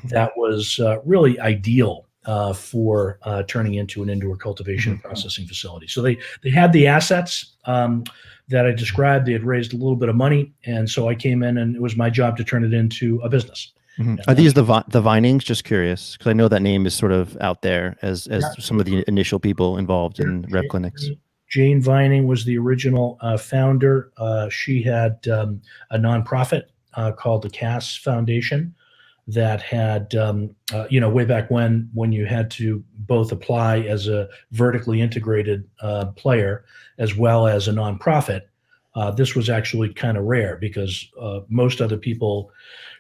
that was really ideal for turning into an indoor cultivation and processing facility. So they had the assets that I described. They had raised a little bit of money, and so I came in, and it was my job to turn it into a business. Are these the Vinings? Just curious, because I know that name is sort of out there as some of the initial people involved in RevClinics. Jane Vining was the original founder. She had a nonprofit called the Cass Foundation that had, way back when you had to both apply as a vertically integrated player as well as a nonprofit. This was actually kind of rare, because most other people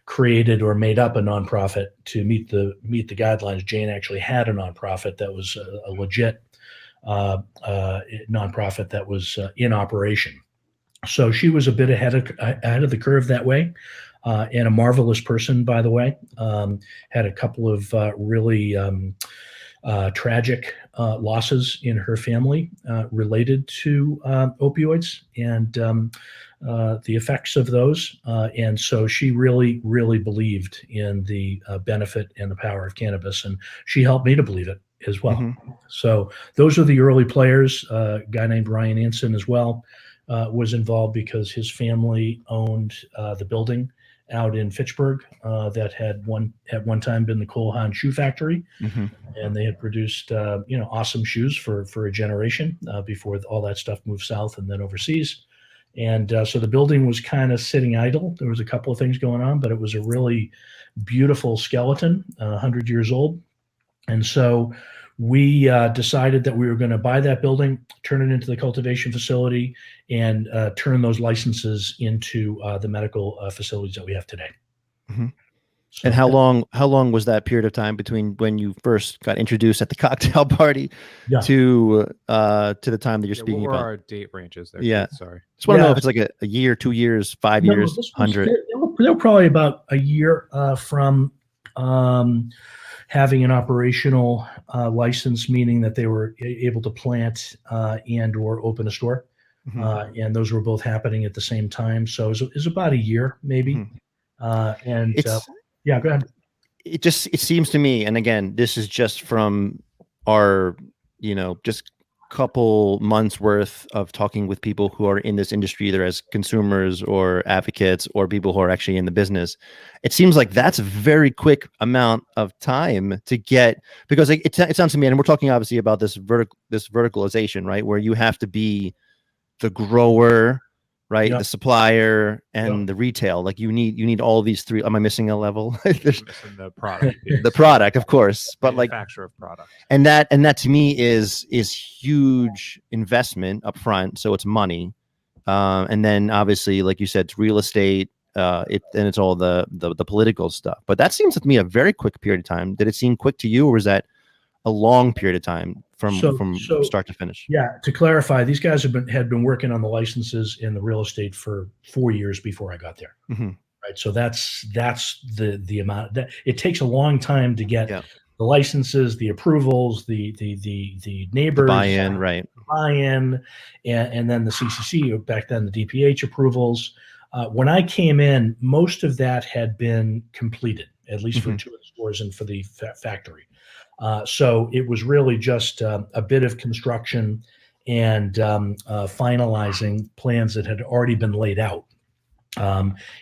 created or made up a nonprofit to meet the guidelines. Jane actually had a nonprofit that was a legit nonprofit that was in operation. So she was a bit ahead of the curve that way, and a marvelous person, by the way. Had a couple of really tragic losses in her family related to opioids and the effects of those. And so she really, really believed in the benefit and the power of cannabis, and she helped me to believe it as well. Mm-hmm. So those are the early players. A guy named Brian Anson as well was involved because his family owned the building out in Fitchburg that had at one time been the Cole Haan Shoe Factory, Mm-hmm. and they had produced awesome shoes for a generation before all that stuff moved south and then overseas. And so the building was kind of sitting idle. There was a couple of things going on, but it was a really beautiful skeleton, 100 years old. And so we decided that we were going to buy that building, turn it into the cultivation facility, and turn those licenses into the medical facilities that we have today. Mm-hmm. So, And how long was that period of time between when you first got introduced at the cocktail party to the time that you're speaking what were about? our date ranges there? Yeah. Keith? Sorry. Just want to know if it's like a year, 2 years, 5 years, 100. They were probably about a year from having an operational license, meaning that they were able to plant and or open a store. Mm-hmm. And those were both happening at the same time. So it was about a year, maybe. Mm-hmm. And yeah, go ahead. It seems to me, and again, this is just from our, just couple months worth of talking with people who are in this industry, either as consumers or advocates or people who are actually in the business. It seems like that's a very quick amount of time to get, because it sounds to me, and we're talking obviously about this verticalization, right? Where you have to be the grower, right? Yep. The supplier and the retail. Like you need all these three. Am I missing a level? Missing the product piece. The product, of course, but like manufacture of product. And that to me is huge investment up front. So it's money. And then obviously, like you said, it's real estate, and it's all the political stuff. But that seems to me a very quick period of time. Did it seem quick to you, or was that a long period of time from start to finish? Yeah, to clarify, these guys had been working on the licenses in the real estate for 4 years before I got there. Mm-hmm. Right. So that's the amount that it takes a long time to get the licenses, the approvals, the neighbors, the buy-in, right? Buy-in, and then the CCC, back then the DPH approvals. When I came in, most of that had been completed, at least for 2 of the stores and for the factory. So it was really just a bit of construction and finalizing plans that had already been laid out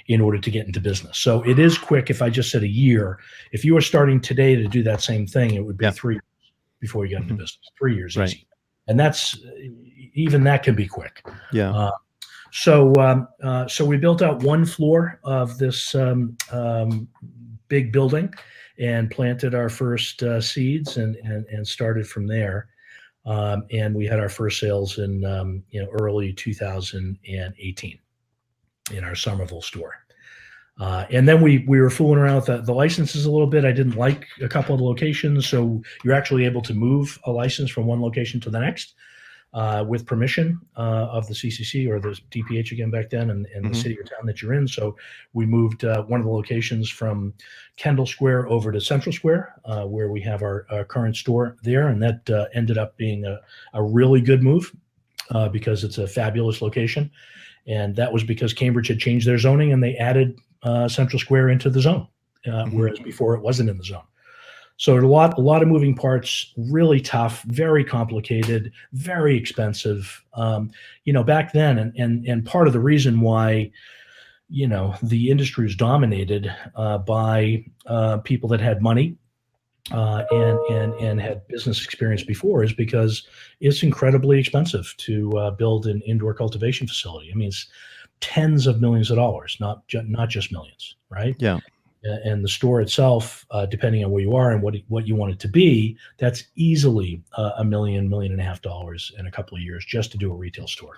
in order to get into business. So it is quick. If I just said a year, if you were starting today to do that same thing, it would be 3 years before you got into business. 3 years, right. Easy. And that's even that can be quick. Yeah. So we built out one floor of this big building and planted our first seeds and started from there. And we had our first sales in early 2018 in our Somerville store. And then we were fooling around with the licenses a little bit. I didn't like a couple of the locations. So you're actually able to move a license from one location to the next with permission of the CCC or the DPH again back then and the city or town that you're in. So we moved one of the locations from Kendall Square over to Central Square, where we have our current store there. And that ended up being a really good move because it's a fabulous location. And that was because Cambridge had changed their zoning and they added Central Square into the zone, whereas before it wasn't in the zone. So a lot of moving parts, really tough, very complicated, very expensive. Back then, and part of the reason why, the industry was dominated by people that had money and had business experience before is because it's incredibly expensive to build an indoor cultivation facility. I mean, it's tens of millions of dollars, not just millions, right? Yeah. And the store itself, depending on where you are and what you want it to be, that's easily $1 million, $1.5 million in a couple of years just to do a retail store.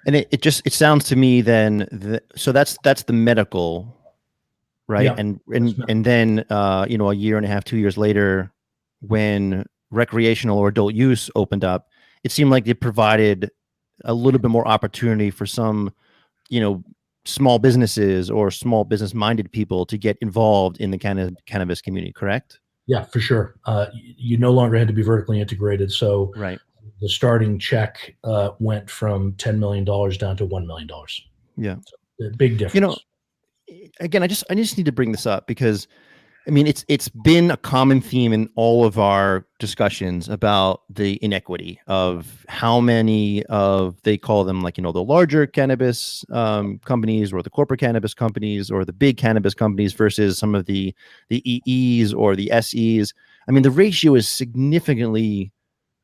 And it sounds to me then so that's the medical, right? Yeah, and then a year and a half, 2 years later, when recreational or adult use opened up, it seemed like it provided a little bit more opportunity for some, small businesses or small business minded people to get involved in the cannabis community, correct? Yeah, for sure. You no longer had to be vertically integrated. So Right. the starting check went from $10 million down to $1 million. Yeah. So, a big difference. Again, I just need to bring this up because I mean, it's been a common theme in all of our discussions about the inequity of how many of, they call them like, the larger cannabis companies or the corporate cannabis companies or the big cannabis companies versus some of the EEs or the SEs. I mean, the ratio is significantly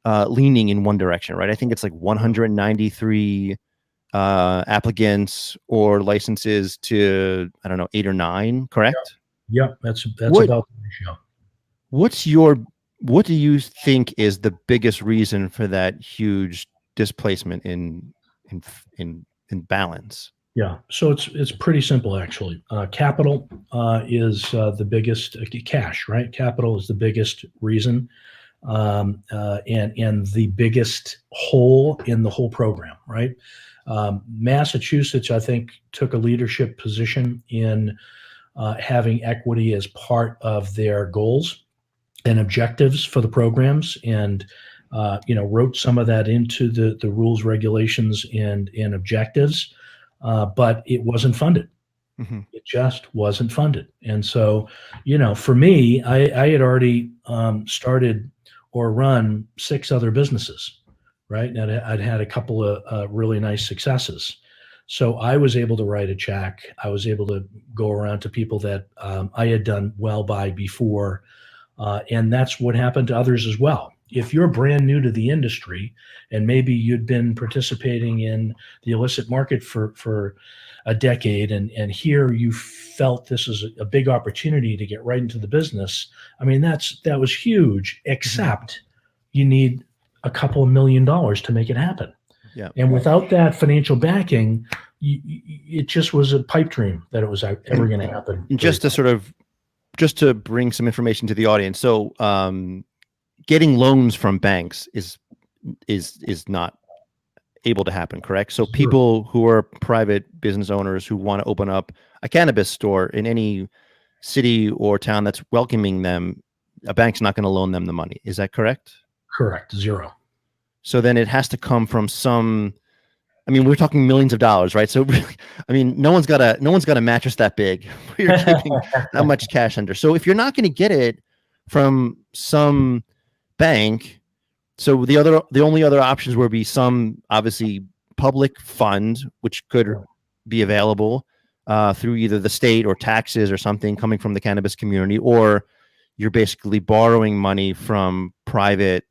leaning in one direction, right? I think it's like 193 applicants or licenses to, I don't know, 8 or 9, correct? Yep, that's about the ratio. What do you think is the biggest reason for that huge displacement in balance? Yeah, so it's pretty simple actually. Capital is the biggest cash, right? Capital is the biggest reason, and the biggest hole in the whole program, right? Massachusetts, I think, took a leadership position in having equity as part of their goals and objectives for the programs, and wrote some of that into the rules, regulations, and objectives, but it wasn't funded. Mm-hmm. It just wasn't funded. And so, for me, I had already started or run 6 other businesses, right? And I'd had a couple of really nice successes. So I was able to write a check. I was able to go around to people that I had done well by before. And that's what happened to others as well. If you're brand new to the industry and maybe you'd been participating in the illicit market for a decade, and here you felt this is a big opportunity to get right into the business, I mean, that was huge, except you need a couple of $1 million to make it happen. Yeah. And without that financial backing, it just was a pipe dream that it was ever going to happen. Just to bring some information to the audience. So, getting loans from banks is not able to happen, correct? So people who are private business owners who want to open up a cannabis store in any city or town that's welcoming them, a bank's not going to loan them the money. Is that correct? Correct. Zero. So then it has to come from some, I mean, we're talking millions of dollars, right? So really, I mean, no one's got a mattress that big where you're keeping that much cash under. So if you're not going to get it from some bank, so the only other options would be some obviously public fund, which could be available through either the state or taxes or something coming from the cannabis community, or you're basically borrowing money from private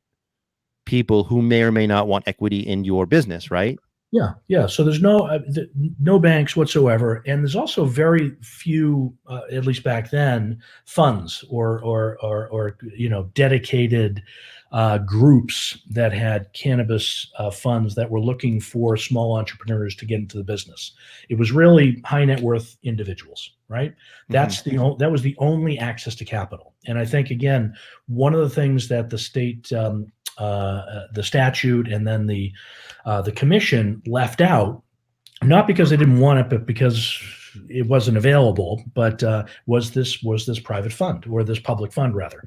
people who may or may not want equity in your business, right? Yeah. So there's no banks whatsoever, and there's also very few, at least back then, funds or dedicated groups that had cannabis funds that were looking for small entrepreneurs to get into the business. It was really high net worth individuals, right? Mm-hmm. That was the only access to capital. And I think, again, one of the things that the state, the statute, and then the commission left out, not because they didn't want it, but because it wasn't available, but was this private fund, or this public fund rather.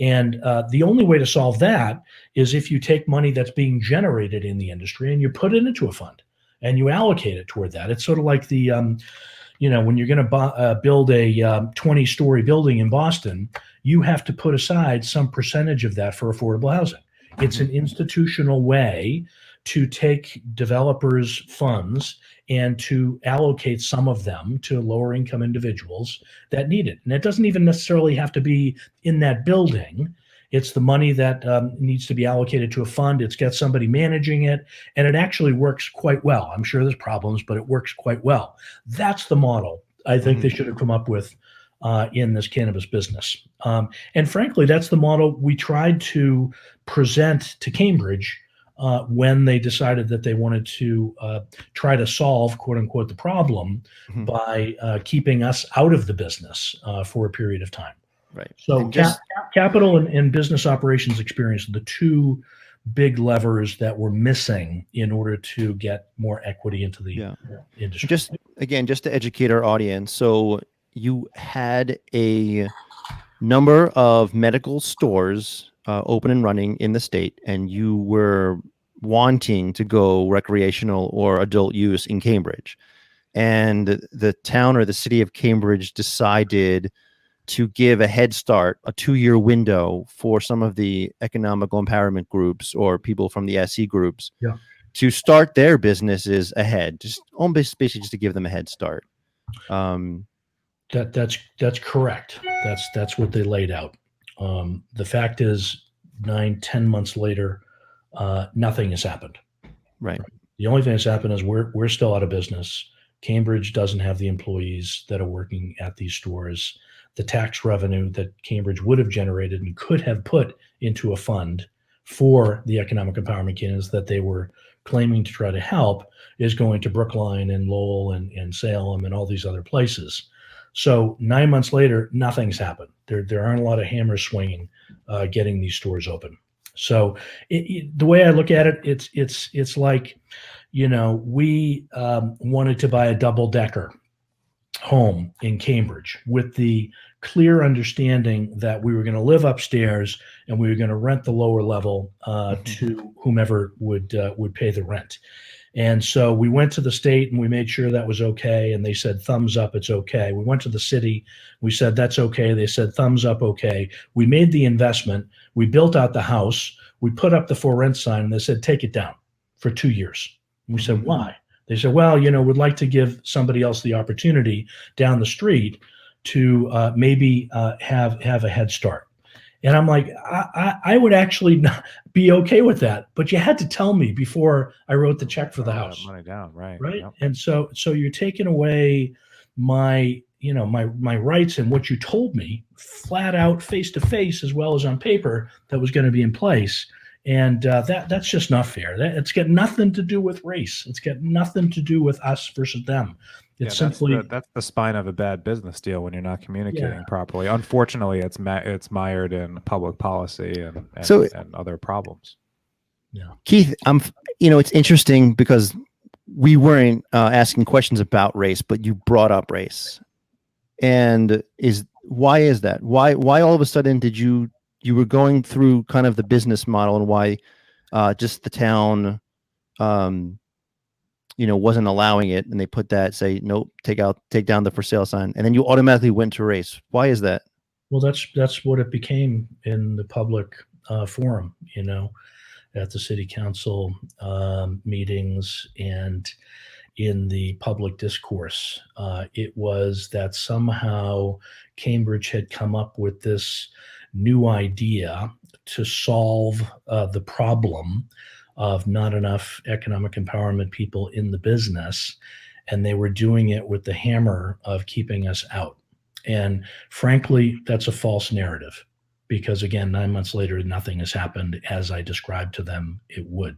And the only way to solve that is if you take money that's being generated in the industry and you put it into a fund and you allocate it toward that. It's sort of like the, when you're going to build a 20-story building in Boston, you have to put aside some percentage of that for affordable housing. It's an institutional way to take developers' funds and to allocate some of them to lower income individuals that need it. And it doesn't even necessarily have to be in that building. It's the money that needs to be allocated to a fund. It's got somebody managing it, and it actually works quite well. I'm sure there's problems, but it works quite well. That's the model I think they should have come up with in this cannabis business. And frankly, that's the model we tried to present to Cambridge when they decided that they wanted to try to solve, quote unquote, the problem by keeping us out of the business for a period of time. Right. So capital and business operations experience are the two big levers that were missing in order to get more equity into the industry. Just to educate our audience. So you had a number of medical stores open and running in the state, and you were wanting to go recreational or adult use in Cambridge. And the town or the city of Cambridge decided to give a head start, a 2-year window for some of the economical empowerment groups or people from the SE groups to start their businesses ahead, just almost basically just to give them a head start. That's correct. That's what they laid out. The fact is, 9-10 months later, nothing has happened. Right. The only thing that's happened is we're still out of business. Cambridge doesn't have the employees that are working at these stores. The tax revenue that Cambridge would have generated and could have put into a fund for the economic empowerment candidates that they were claiming to try to help is going to Brookline and Lowell and Salem and all these other places. So 9 months later, nothing's happened. There aren't a lot of hammers swinging, getting these stores open. So the way I look at it, it's like, we wanted to buy a double-decker home in Cambridge with the clear understanding that we were going to live upstairs and we were going to rent the lower level to whomever would pay the rent. And so we went to the state and we made sure that was okay. And they said, thumbs up, it's okay. We went to the city. We said, that's okay. They said, thumbs up, okay. We made the investment. We built out the house. We put up the for rent sign and they said, take it down for 2 years. And we said, why? They said, well, we'd like to give somebody else the opportunity down the street to maybe have a head start. And I'm like, I would actually not be okay with that, but you had to tell me before I wrote the check for the house. Money down, right? Right. Yep. And so you're taking away my rights and what you told me flat out face to face, as well as on paper, that was going to be in place. And that's just not fair. It's got nothing to do with race. It's got nothing to do with us versus them. It's simply that's the spine of a bad business deal when you're not communicating properly. Unfortunately, it's mired in public policy and other problems. Yeah, Keith, it's interesting because we weren't asking questions about race, but you brought up race, and why is that? Why all of a sudden did you were going through kind of the business model, and why just the town wasn't allowing it, and they put that, say, nope, take down the for sale sign, and then you automatically went to race. Why is that? Well, that's what it became in the public forum, at the city council meetings and in the public discourse. It was that somehow Cambridge had come up with this new idea to solve the problem of not enough economic empowerment people in the business, and they were doing it with the hammer of keeping us out. And frankly, that's a false narrative, because again, 9 months later, nothing has happened as I described to them it would.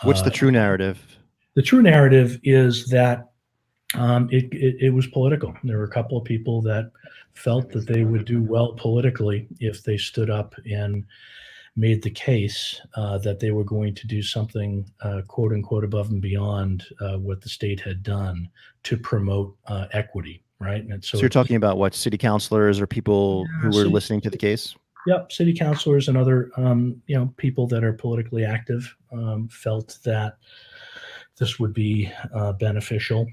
What's the true narrative? The true narrative is that it was political. There were a couple of people that felt that they would do well politically if they stood up and made the case that they were going to do something, quote unquote, above and beyond what the state had done to promote equity, right? And so you're talking about what, city councilors or people who were listening to the case? Yep, city councilors and other people that are politically active felt that this would be beneficial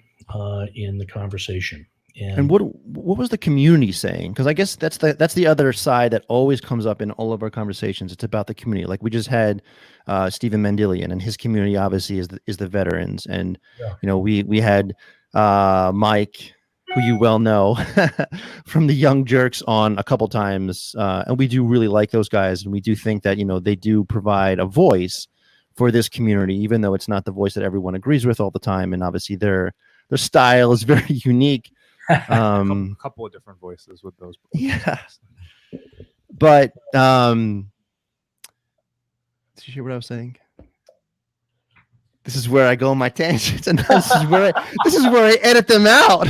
in the conversation. And what was the community saying? Because I guess that's the other side that always comes up in all of our conversations. It's about the community. Like we just had Stephen Mendelian, and his community obviously is the veterans. And we had Mike, who you well know from the Young Jerks, on a couple times, and we do really like those guys, and we do think that they do provide a voice for this community, even though it's not the voice that everyone agrees with all the time. And obviously their style is very unique. A couple of different voices with those. Yeah. But did you hear what I was saying? This is where I go on my tangents, and this is where I edit them out.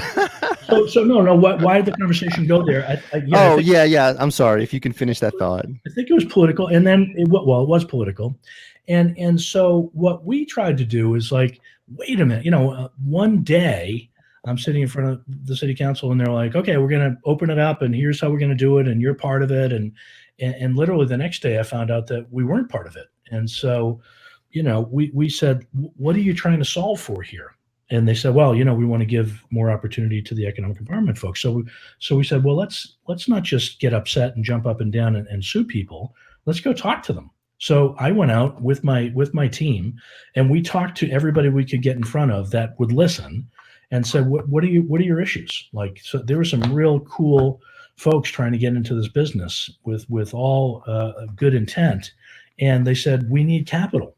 So no. Why did the conversation go there? I think, yeah. I'm sorry. If you can finish that thought. I think it was political, and then it was political, and so what we tried to do is like, wait a minute, one day I'm sitting in front of the city council, and they're like, okay, we're going to open it up, and here's how we're going to do it, and you're part of it, and literally the next day I found out that we weren't part of it, and so, we said, what are you trying to solve for here? And they said, well, we want to give more opportunity to the economic empowerment folks. So we said, well, let's not just get upset and jump up and down and sue people. Let's go talk to them. So I went out with my team, and we talked to everybody we could get in front of that would listen, and said, what are your issues? Like, so there were some real cool folks trying to get into this business with all good intent, and they said, we need capital,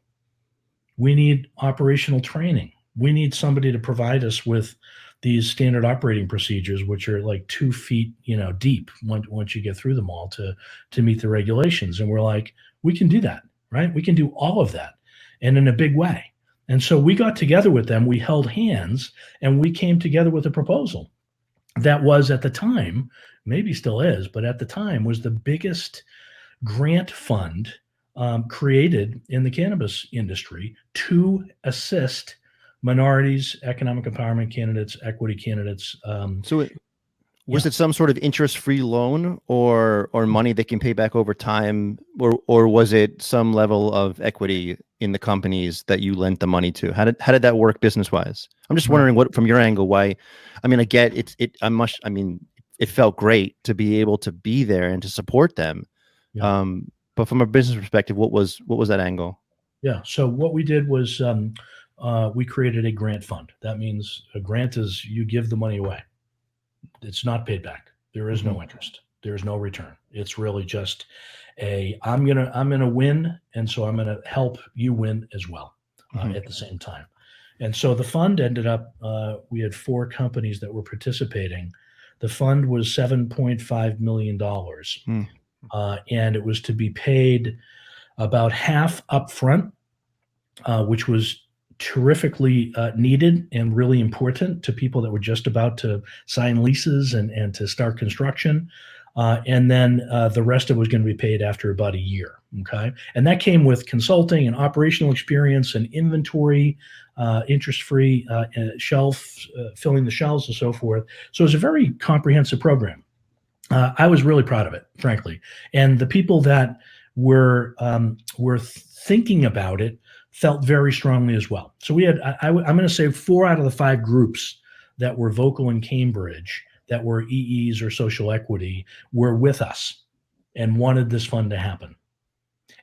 we need operational training. We need somebody to provide us with these standard operating procedures, which are like 2 feet, deep once you get through them all to meet the regulations. And we're like, we can do that, right? We can do all of that, and in a big way. And so we got together with them, we held hands, and we came together with a proposal that was, at the time, maybe still is, but at the time was the biggest grant fund created in the cannabis industry to assist minorities, economic empowerment candidates, equity candidates. Was it some sort of interest-free loan or money they can pay back over time, or was it some level of equity in the companies that you lent the money to? How did that work business-wise? I'm just wondering what, from your angle, why. I mean, I get it. It felt great to be able to be there and to support them. Yeah. But from a business perspective, what was that angle? Yeah. So what we did was we created a grant fund. That means a grant is you give the money away. It's not paid back. There is no interest. There is no return. It's really just I'm gonna win, and so I'm gonna help you win as well at the same time. And so the fund ended up. We had 4 companies that were participating. The fund was $7.5 million, and it was to be paid about half upfront, which was terrifically needed and really important to people that were just about to sign leases and to start construction. And then the rest of it was going to be paid after about a year. Okay. And that came with consulting and operational experience and inventory, interest-free shelf, filling the shelves and so forth. So it was a very comprehensive program. I was really proud of it, frankly. And the people that were thinking about it felt very strongly as well. So we had, I'm going to say 4 out of the 5 groups that were vocal in Cambridge, that were EEs or social equity, were with us and wanted this fund to happen.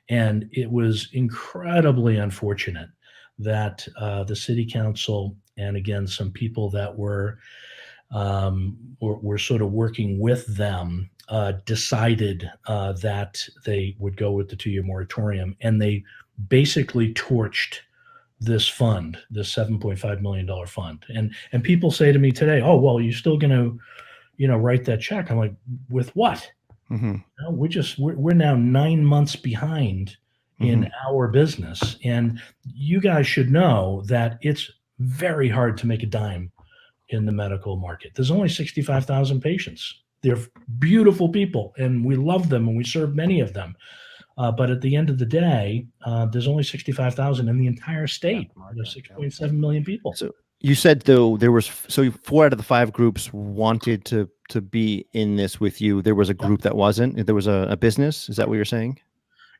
And it was incredibly unfortunate that the city council, and again, some people that were sort of working with them, decided that they would go with the 2-year moratorium, and they basically torched this fund, this $7.5 million fund. And people say to me today, oh, well, you're still going to, write that check. I'm like, with what? No, we're now 9 months behind in our business. And you guys should know that it's very hard to make a dime in the medical market. There's only 65,000 patients. They're beautiful people, and we love them, and we serve many of them. But at the end of the day, there's only 65,000 in the entire state. There's 6.7 million people. So you said, though, there was 4 out of the 5 groups wanted to be in this with you. There was a group that wasn't. There was a business. Is that what you're saying?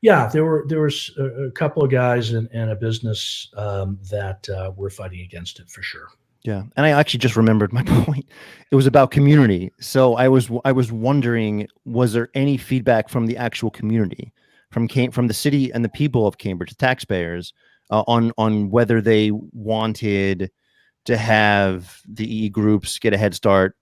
Yeah, there was a couple of guys and a business that were fighting against it for sure. Yeah, and I actually just remembered my point. It was about community. So I was wondering, was there any feedback from the actual community, from the city and the people of Cambridge, the taxpayers, on whether they wanted to have the EE groups get a head start,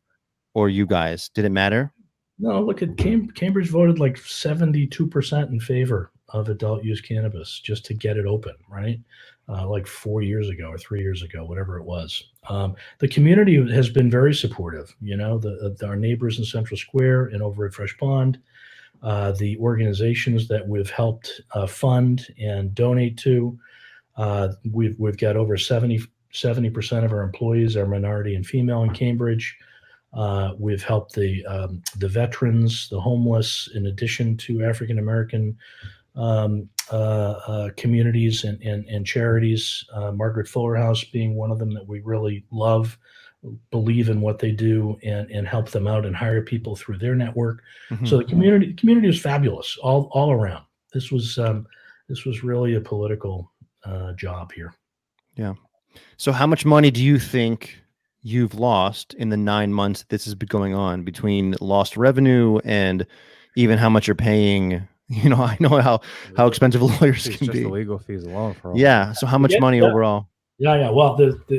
or you guys? Did it matter? No, look at Cambridge voted like 72% in favor of adult use cannabis just to get it open, right? Like 4 years ago or 3 years ago, whatever it was. The community has been very supportive. Our neighbors in Central Square and over at Fresh Pond, the organizations that we've helped fund and donate to. We've got over 70% of our employees are minority and female in Cambridge. We've helped the veterans, the homeless, in addition to African American communities and charities. Margaret Fuller House being one of them that we really love, believe in what they do, and help them out and hire people through their network. So the community is fabulous all around. This was really a political job here. Yeah. So how much money do you think you've lost in the 9 months that this has been going on, between lost revenue and even how much you're paying? You know, I know how expensive lawyers can just be. the legal fees alone for all. Yeah. So how much money overall? Yeah. Well,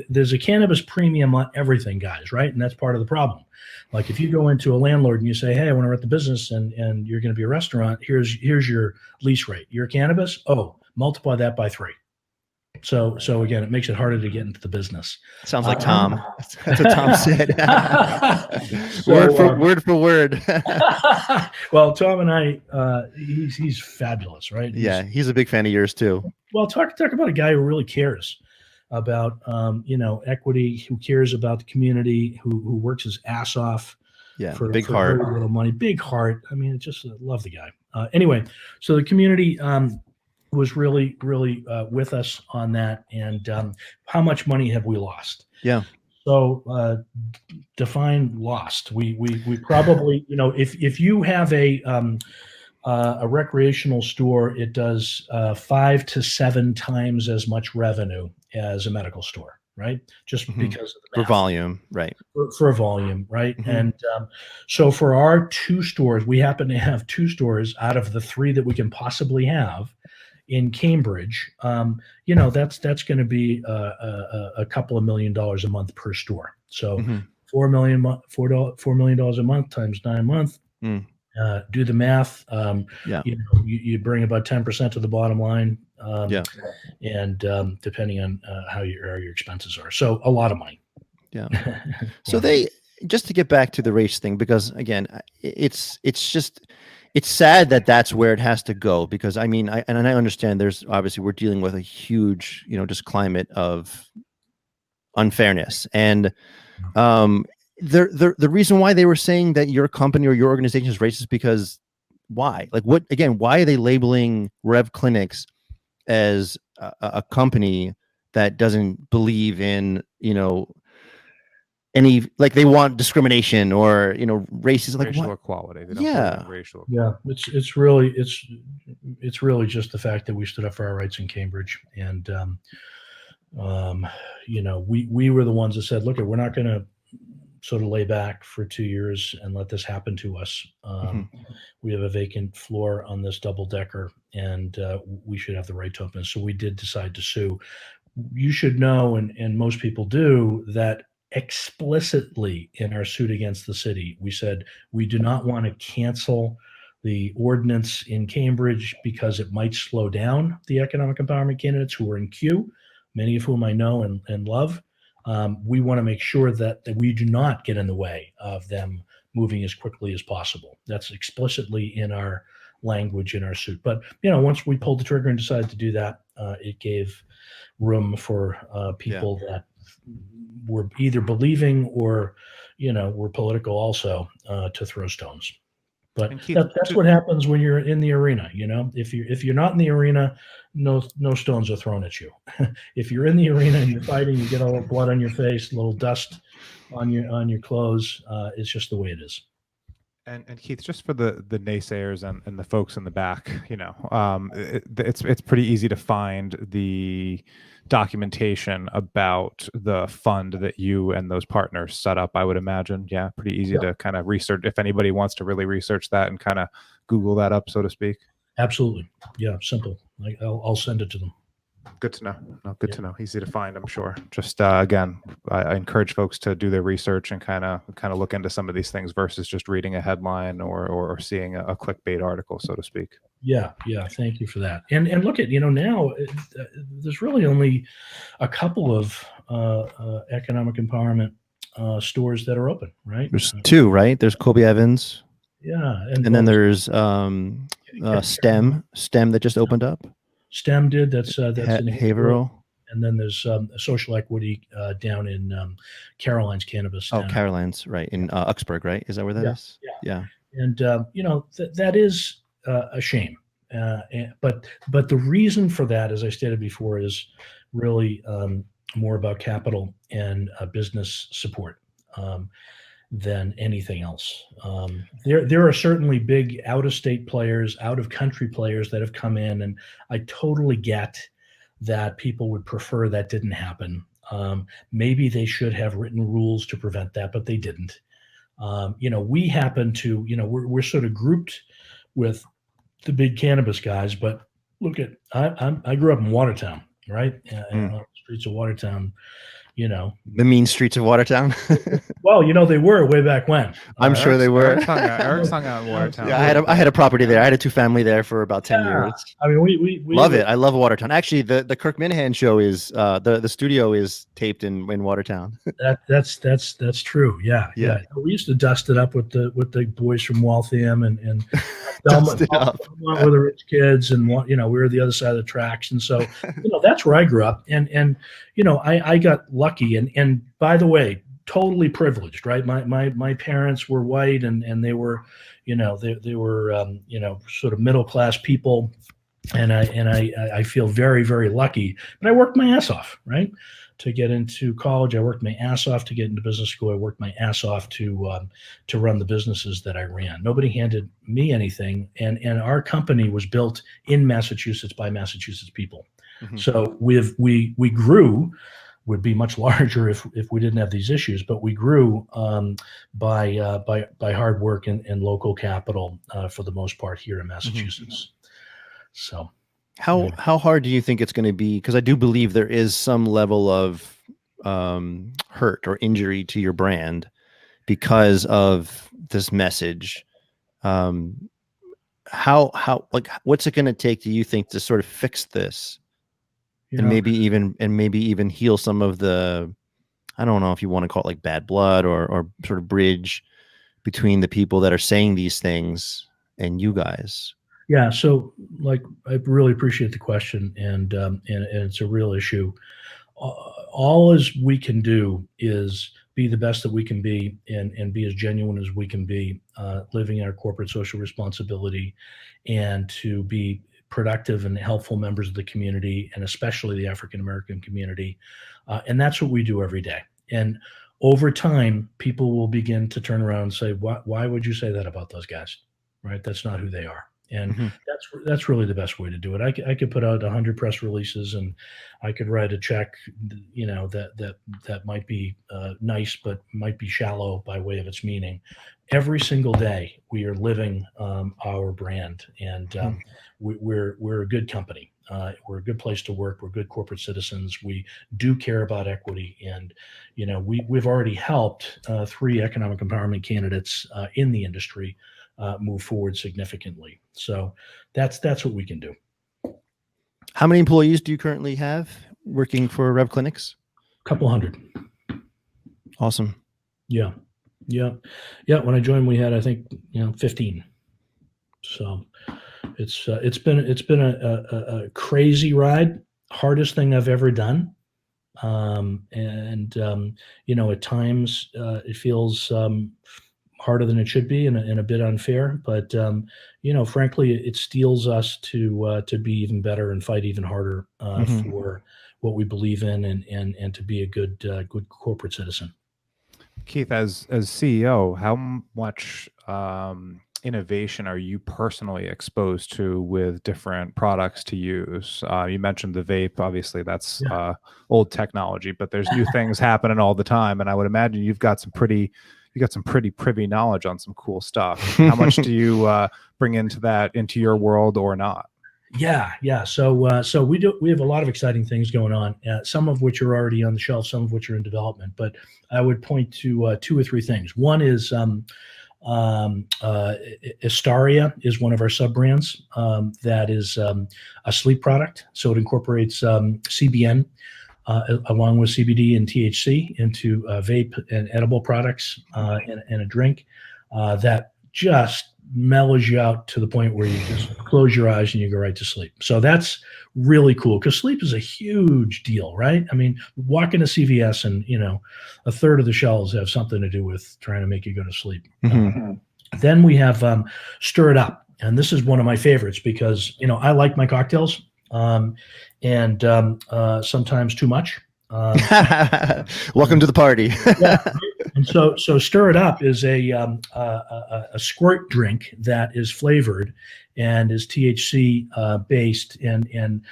there's a cannabis premium on everything, guys, right? And that's part of the problem. Like if you go into a landlord and you say, hey, I want to rent the business and you're going to be a restaurant, here's your lease rate. You're cannabis? Oh, multiply that by 3. So again, it makes it harder to get into the business. Sounds like Tom. That's what Tom said. So, word for word. Well, Tom and I, he's fabulous, right? He's a big fan of yours too. Well, talk about a guy who really cares about equity, who cares about the community, who works his ass off. Yeah, for big heart, very little money, big heart. I mean, just love the guy. Anyway, so the community was really with us on that. And how much money have we lost? Yeah. So define lost. We probably, if you have a recreational store, it does 5 to 7 times as much revenue as a medical store, right? Just because of the math. For volume, right? For volume, right? And so for our 2 stores, we happen to have 2 stores out of the 3 that we can possibly have in Cambridge. That's going to be a couple of $1 million a month per store. So $4 million a month times 9 months. Do the math. You bring about 10% to the bottom line. And depending on how your expenses are, so a lot of money. Yeah. So just to get back to the race thing, because again, it's sad that that's where it has to go, because I mean, I understand there's obviously we're dealing with a huge, just climate of unfairness. And the reason why they were saying that your company or your organization is racist, because why? Like why are they labeling RevClinics as a company that doesn't believe in, any, like they want discrimination or racism, like racial what? equality. They don't believe in racial equality. Yeah, it's really just the fact that we stood up for our rights in Cambridge, and we were the ones that said, look, we're not going to sort of lay back for 2 years and let this happen to us. We have a vacant floor on this double decker, and we should have the right to open. So we did decide to sue. You should know, and most people do, that explicitly in our suit against the city, we said we do not want to cancel the ordinance in Cambridge because it might slow down the economic empowerment candidates who are in queue, many of whom I know and love. We want to make sure that we do not get in the way of them moving as quickly as possible. That's explicitly in our language in our suit. But once we pulled the trigger and decided to do that, it gave room for people that were either believing or were political also to throw stones. But Keith, that's what happens when you're in the arena. If you're not in the arena, no stones are thrown at you. If you're in the arena and you're fighting, you get a little blood on your face, a little dust on your clothes. It's just the way it is. And Keith, just for the naysayers and the folks in the back, it's pretty easy to find the documentation about the fund that you and those partners set up, I would imagine. Yeah, pretty easy to kind of research if anybody wants to really research that and kind of Google that up, so to speak. Absolutely. Yeah, simple. I'll send it to them. Good to know. No, good to know. Easy to find, I'm sure. Just again, I encourage folks to do their research and kind of look into some of these things versus just reading a headline or seeing a clickbait article, so to speak. Yeah. Thank you for that. And look at now there's really only a couple of economic empowerment stores that are open, right? There's 2, right? There's Kobe Evans. Yeah, and then there's STEM that just opened up. STEM did. That's in Haverhill. and then there's social equity down in Caroline's Cannabis. Oh, down- Caroline's, right, in Uxbridge, right? Is that where that is? Yeah. And that is a shame. But the reason for that, as I stated before, is really more about capital and business support than anything else. There are certainly big out-of-state players, out-of-country players that have come in, and I totally get that people would prefer that didn't happen. Maybe they should have written rules to prevent that, but they didn't. We happen to, we're sort of grouped with the big cannabis guys, but look at, I grew up in Watertown, right? On the streets of Watertown, The mean streets of Watertown. Well, they were way back when. I'm sure they were. Eric's hung out in Watertown. Yeah, I had a property there. I had a 2-family there for about 10 years. I mean, we Love it. I love Watertown. Actually, the Kirk Minahan show is the studio is taped in Watertown. That's true. Yeah. We used to dust it up with the boys from Waltham and Dust it up. Belmont with the rich kids, and we were the other side of the tracks, and so that's where I grew up, and I got lucky, and by the way, totally privileged, right? My parents were white, and they were, they were sort of middle class people, and I feel very, very lucky. But I worked my ass off, right, to get into college. I worked my ass off to get into business school. I worked my ass off to run the businesses that I ran. Nobody handed me anything, and our company was built in Massachusetts by Massachusetts people. Mm-hmm. So we grew. Would be much larger if we didn't have these issues, but we grew by hard work and local capital for the most part here in Massachusetts. So, how hard do you think it's going to be? Because I do believe there is some level of hurt or injury to your brand because of this message. How what's it going to take, do you think, to sort of fix this? And maybe even heal some of the, I don't know if you want to call it like bad blood or sort of bridge between the people that are saying these things and you guys. Yeah. So I really appreciate the question, and it's a real issue. All as we can do is be the best that we can be and be as genuine as we can be, living our corporate social responsibility, and to be productive and helpful members of the community, and especially the African-American community. And that's what we do every day. And over time, people will begin to turn around and say, why would you say that about those guys? Right? That's not who they are. And that's really the best way to do it. I could put out 100 press releases, and I could write a check, that might be nice, but might be shallow by way of its meaning. Every single day, we are living our brand, and we're a good company. We're a good place to work. We're good corporate citizens. We do care about equity, and we've already helped 3 economic empowerment candidates in the industry move forward significantly. So that's what we can do. How many employees do you currently have working for RevClinics? A couple hundred. Awesome. Yeah. When I joined, we had, I think, 15. So it's been a crazy ride. Hardest thing I've ever done. At times it feels harder than it should be, and a bit unfair, but frankly, it steels us to be even better and fight even harder for what we believe in, and to be a good corporate citizen. Keith, as CEO, how much innovation are you personally exposed to with different products to use? You mentioned the vape. Obviously, that's old technology, but there's new things happening all the time, and I would imagine you've got some pretty privy knowledge on some cool stuff. How much do you bring into your world or not? Yeah. So we have a lot of exciting things going on, some of which are already on the shelf, some of which are in development, but I would point to 2 or 3 things. One is Astaria is one of our sub brands that is a sleep product. So it incorporates CBN along with CBD and THC into vape and edible products and a drink that just mellows you out to the point where you just close your eyes and you go right to sleep. So that's really cool because sleep is a huge deal, right? I mean, walk into CVS and, a third of the shelves have something to do with trying to make you go to sleep. Then we have Stir It Up. And this is one of my favorites because, I like my cocktails and sometimes too much. Welcome to the party. Yeah. And so Stir It Up is a squirt drink that is flavored and is THC based and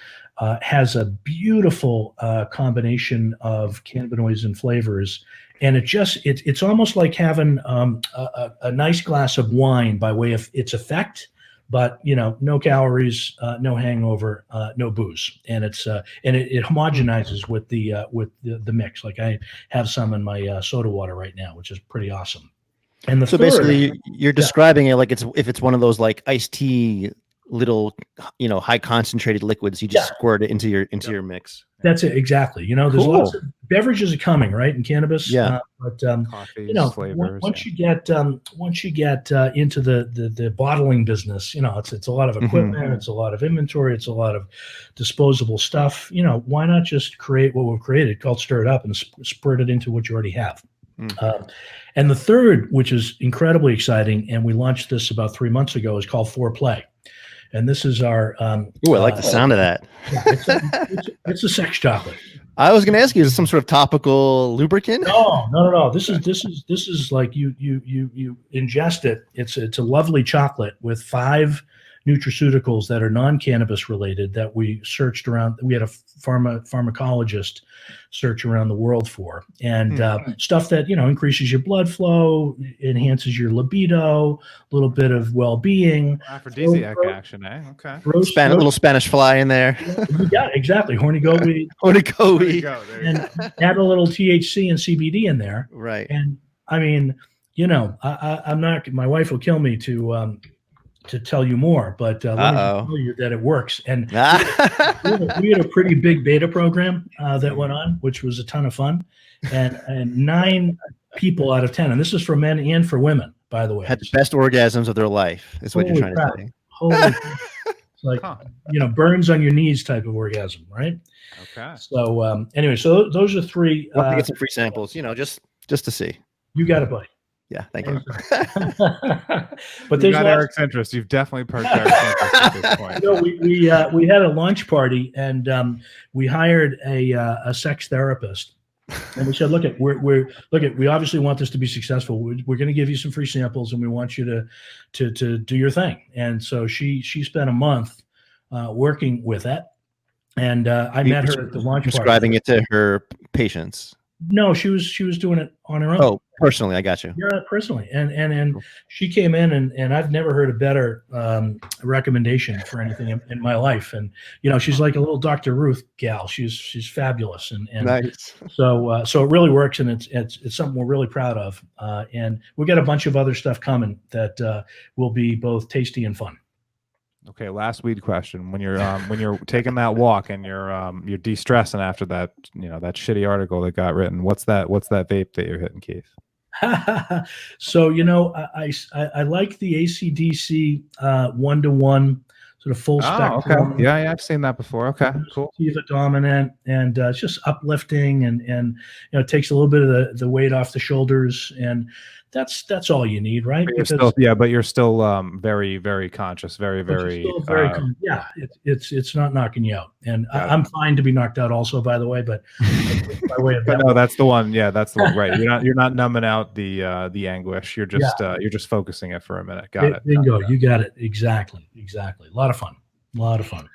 has a beautiful combination of cannabinoids and flavors. And it's almost like having a nice glass of wine by way of its effect, but no calories, no hangover, no booze, and it homogenizes with the mix. Like I have some in my soda water right now, which is pretty awesome. And basically, you're describing it like if it's one of those like iced tea little high concentrated liquids, you just squirt it into your mix. That's it, exactly. There's lots of beverages are coming, right, in cannabis. But coffees, flavors, once you get into the bottling business, it's a lot of equipment, it's a lot of inventory, it's a lot of disposable stuff. Why not just create what we've created called Stir It Up and spread it into what you already have. And the third, which is incredibly exciting, and we launched this about 3 months ago, is called Foreplay. And this is our. I like the sound of that. It's a sex chocolate. I was going to ask you, is it some sort of topical lubricant? No. This is like you ingest it. It's a lovely chocolate with 5 nutraceuticals that are non-cannabis related that we searched around. We had a pharmacologist search around the world for, and stuff that increases your blood flow, enhances your libido, a little bit of well-being, aphrodisiac action, eh? Okay. Little Spanish fly in there. Yeah, exactly. Horny goat weed. Horny goat weed. And add a little THC and CBD in there. Right. And I mean, I'm not. My wife will kill me to tell you more, but let me tell you that it works. And we had a pretty big beta program that went on, which was a ton of fun. And 9 people out of 10, and this is for men and for women, by the way, had the best orgasms of their life. Is what you're trying to say. Holy it's like burns on your knees type of orgasm, right? Okay. So anyway, so those are 3. We'll have to get some free samples, just to see. You got it, buddy. Yeah, thank you. But you got Eric's interest. You've definitely perked Eric's interest at this point. We had a lunch party and we hired a sex therapist, and we said, we obviously want this to be successful. We're going to give you some free samples, and we want you to do your thing. And so she spent a month working with it, and I met her at the lunch party. Prescribing it to her patients. No, she was doing it on her own. Oh, personally, I got you. Yeah, personally, and she came in, and I've never heard a better recommendation for anything in my life. And she's like a little Dr. Ruth gal. She's fabulous, and nice. So it really works, and it's something we're really proud of. And we've got a bunch of other stuff coming that will be both tasty and fun. Okay, last weed question. When you're taking that walk and you're de-stressing after that, that shitty article that got written, what's that vape that you're hitting, Keith? So I like the AC/DC 1-to-1 sort of full spectrum. Okay. Yeah, I've seen that before. Okay, cool. Sativa dominant, and it's just uplifting, and it takes a little bit of the weight off the shoulders, and that's all you need, right? But you're still very, very conscious, very, very. It's not knocking you out, and I'm fine to be knocked out also, by the way. But by way of no, that's the one. Yeah, that's the one. Right. You're not numbing out the anguish. You're just focusing it for a minute. Got it. Bingo. You got it. Exactly. A lot of fun.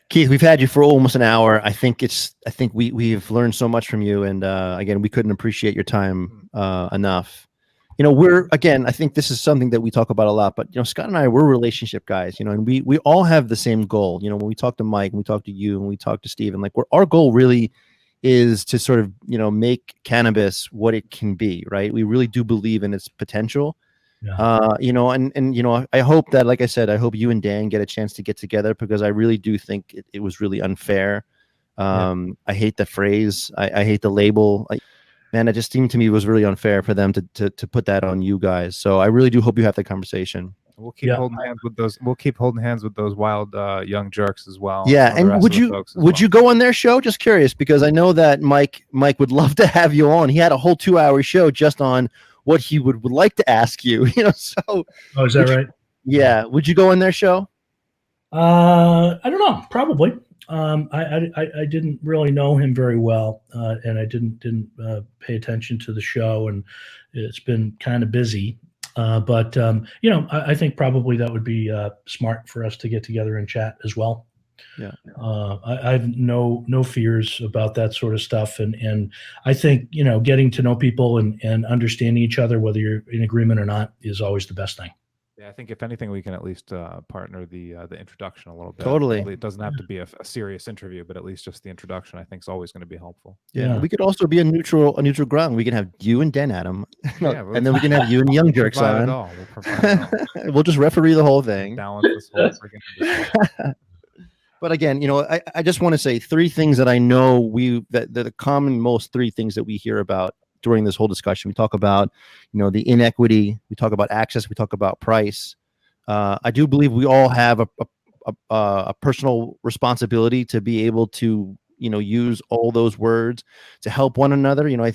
Keith, we've had you for almost an hour. I think we've learned so much from you, and again, we couldn't appreciate your time enough. I think this is something that we talk about a lot, but Scott and I, we're relationship guys, and we all have the same goal. When we talk to Mike, and we talk to you, and we talk to Steve, and our goal really is to sort of make cannabis what it can be, right? We really do believe in its potential. Yeah. I hope that, like I said, I hope you and Dan get a chance to get together, because I really do think it was really unfair. I hate the phrase. I hate the label. man, it just seemed to me was really unfair for them to put that on you guys. So I really do hope you have the conversation. We'll keep holding hands with those. We'll keep holding hands with those wild young jerks as well. Yeah, and would you go on their show? Just curious, because I know that Mike would love to have you on. He had a whole 2-hour show just on what he would like to ask you. You know, so oh, is that right? Yeah, would you go on their show? I don't know. Probably. I didn't really know him very well, and I didn't pay attention to the show, and it's been kind of busy. But you know, I think probably that would be smart for us to get together and chat as well. Yeah. I have no fears about that sort of stuff, and I think, you know, getting to know people and understanding each other, whether you're in agreement or not, is always the best thing. Yeah, I think if anything, we can at least partner the introduction a little bit. Totally. It doesn't have to be a serious interview, but at least just the introduction, I think, is always going to be helpful. Yeah. We could also be a neutral ground. We can have you and Dan Adam, and then we can have you and Young Jerks on. We'll just referee the whole thing. Balance this whole freaking. But again, you know, I just want to say 3 things that I know that the common most 3 things that we hear about during this whole discussion. We talk about, you know, the inequity. We talk about access. We talk about price. I do believe we all have a personal responsibility to be able to, you know, use all those words to help one another. You know,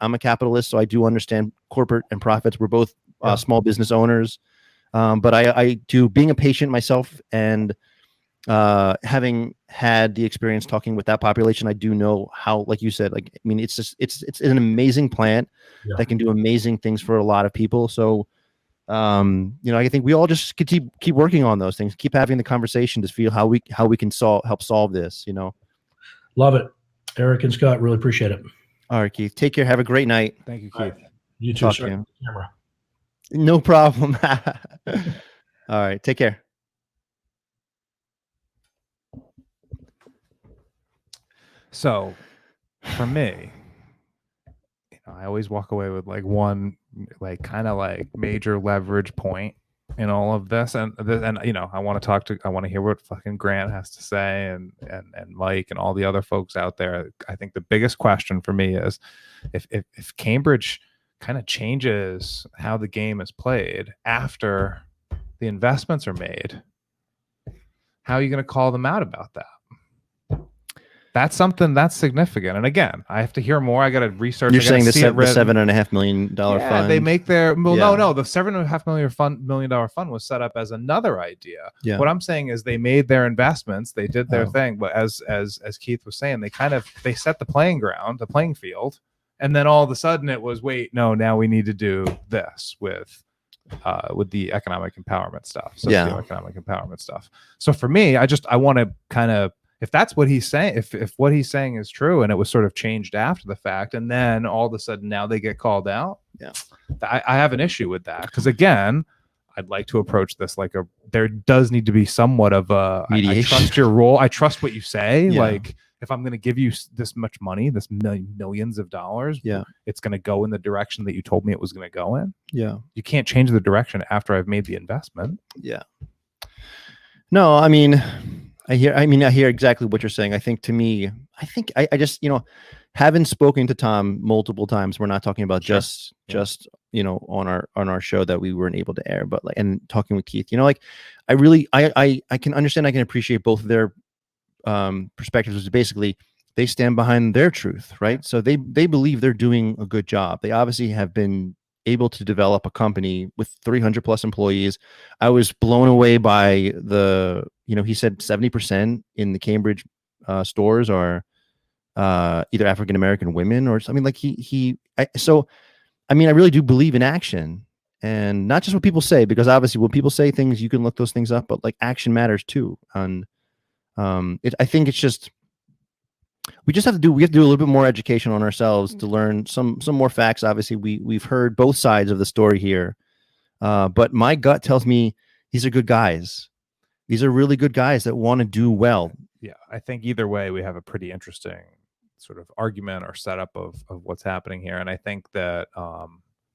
I'm a capitalist, so I do understand corporate and profits. We're both small business owners, but I do, being a patient myself and having had the experience talking with that population, I do know how, like you said, like, I mean, it's an amazing plant that can do amazing things for a lot of people. So, you know, I think we all just could keep working on those things, keep having the conversation to feel how we can help solve this, you know. Love it. Eric and Scott, really appreciate it. All right, Keith, take care. Have a great night. Thank you, Keith. You too, sir. No problem. All right, take care. So for me, you know, I always walk away with like one, like kind of like major leverage point in all of this. And you know, I want to hear what fucking Grant has to say and Mike and all the other folks out there. I think the biggest question for me is if Cambridge kind of changes how the game is played after the investments are made, how are you going to call them out about that? That's something that's significant. And again, I have to hear more. I got to research. You're saying the $7.5 million fund? They make their no. The $7.5 million fund was set up as another idea. Yeah. What I'm saying is they made their investments, they did their thing, but as Keith was saying, they set the playing field, and then all of a sudden it was, wait, no, now we need to do this with the economic empowerment stuff, socioeconomic empowerment stuff. So for me, I want to kind of, if that's what he's saying, if what he's saying is true, and it was sort of changed after the fact, and then all of a sudden now they get called out, I have an issue with that, because again, I'd like to approach this like there does need to be somewhat of a mediation. I trust your role. I trust what you say. Like, if I'm going to give you this much money, this millions of dollars, it's going to go in the direction that you told me it was going to go in. Yeah. You can't change the direction after I've made the investment. Yeah. No, I mean, I hear exactly what you're saying. I think to me, I just, you know, having spoken to Tom multiple times, we're not talking about just, you know, on our show that we weren't able to air, but like, and talking with Keith, you know, like I can understand, I can appreciate both of their perspectives, which is basically they stand behind their truth, right? So they believe they're doing a good job. They obviously have been able to develop a company with 300 plus employees. I was blown away by you know, he said 70% in the Cambridge stores are either African-American women or something. Like so I mean, I really do believe in action, and not just what people say, because obviously when people say things, you can look those things up, but like action matters too. And I think it's just, we have to do a little bit more education on ourselves to learn some more facts. Obviously we've heard both sides of the story here. But my gut tells me these are good guys. These are really good guys that want to do well. Yeah. I think either way, we have a pretty interesting sort of argument or setup of what's happening here. And I think that,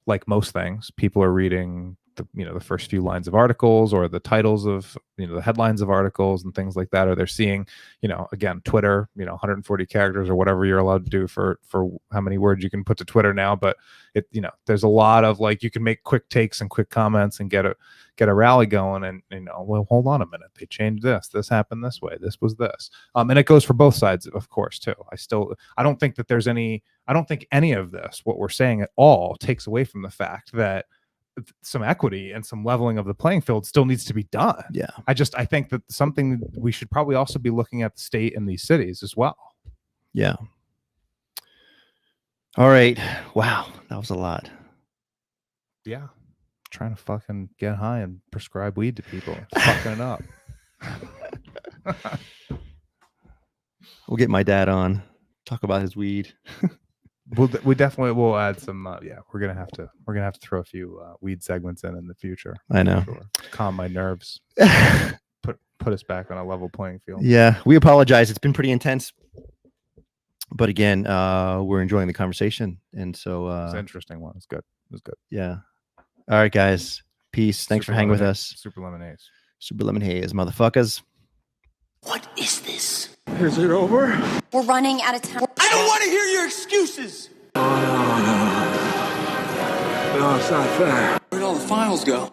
like most things, people are reading the the first few lines of articles or the titles of the headlines of articles and things like that, or they're seeing again Twitter 140 characters or whatever you're allowed to do for how many words you can put to Twitter now, but it there's a lot of like you can make quick takes and quick comments and get a rally going, and well, hold on a minute, they changed this happened this way, this was this, and it goes for both sides of course too. I don't think any of this, what we're saying at all, takes away from the fact that some equity and some leveling of the playing field still needs to be done. Yeah. I think that something we should probably also be looking at the state and these cities as well. Yeah. All right. Wow. That was a lot. Yeah. Trying to fucking get high and prescribe weed to people. Fucking it up. We'll get my dad on. Talk about his weed. We definitely will add some. We're gonna have to throw a few weed segments in the future. I know. Sure. Calm my nerves. put us back on a level playing field. Yeah, we apologize. It's been pretty intense, but again, we're enjoying the conversation, and so it's an interesting one. It's good. Yeah. All right, guys. Peace. Thanks for hanging with us. Super Lemon Haze. Super Lemon Haze, motherfuckers. What is this? Is it over? We're running out of time. I don't want to hear your excuses. No, it's not fair. Where'd all the files go?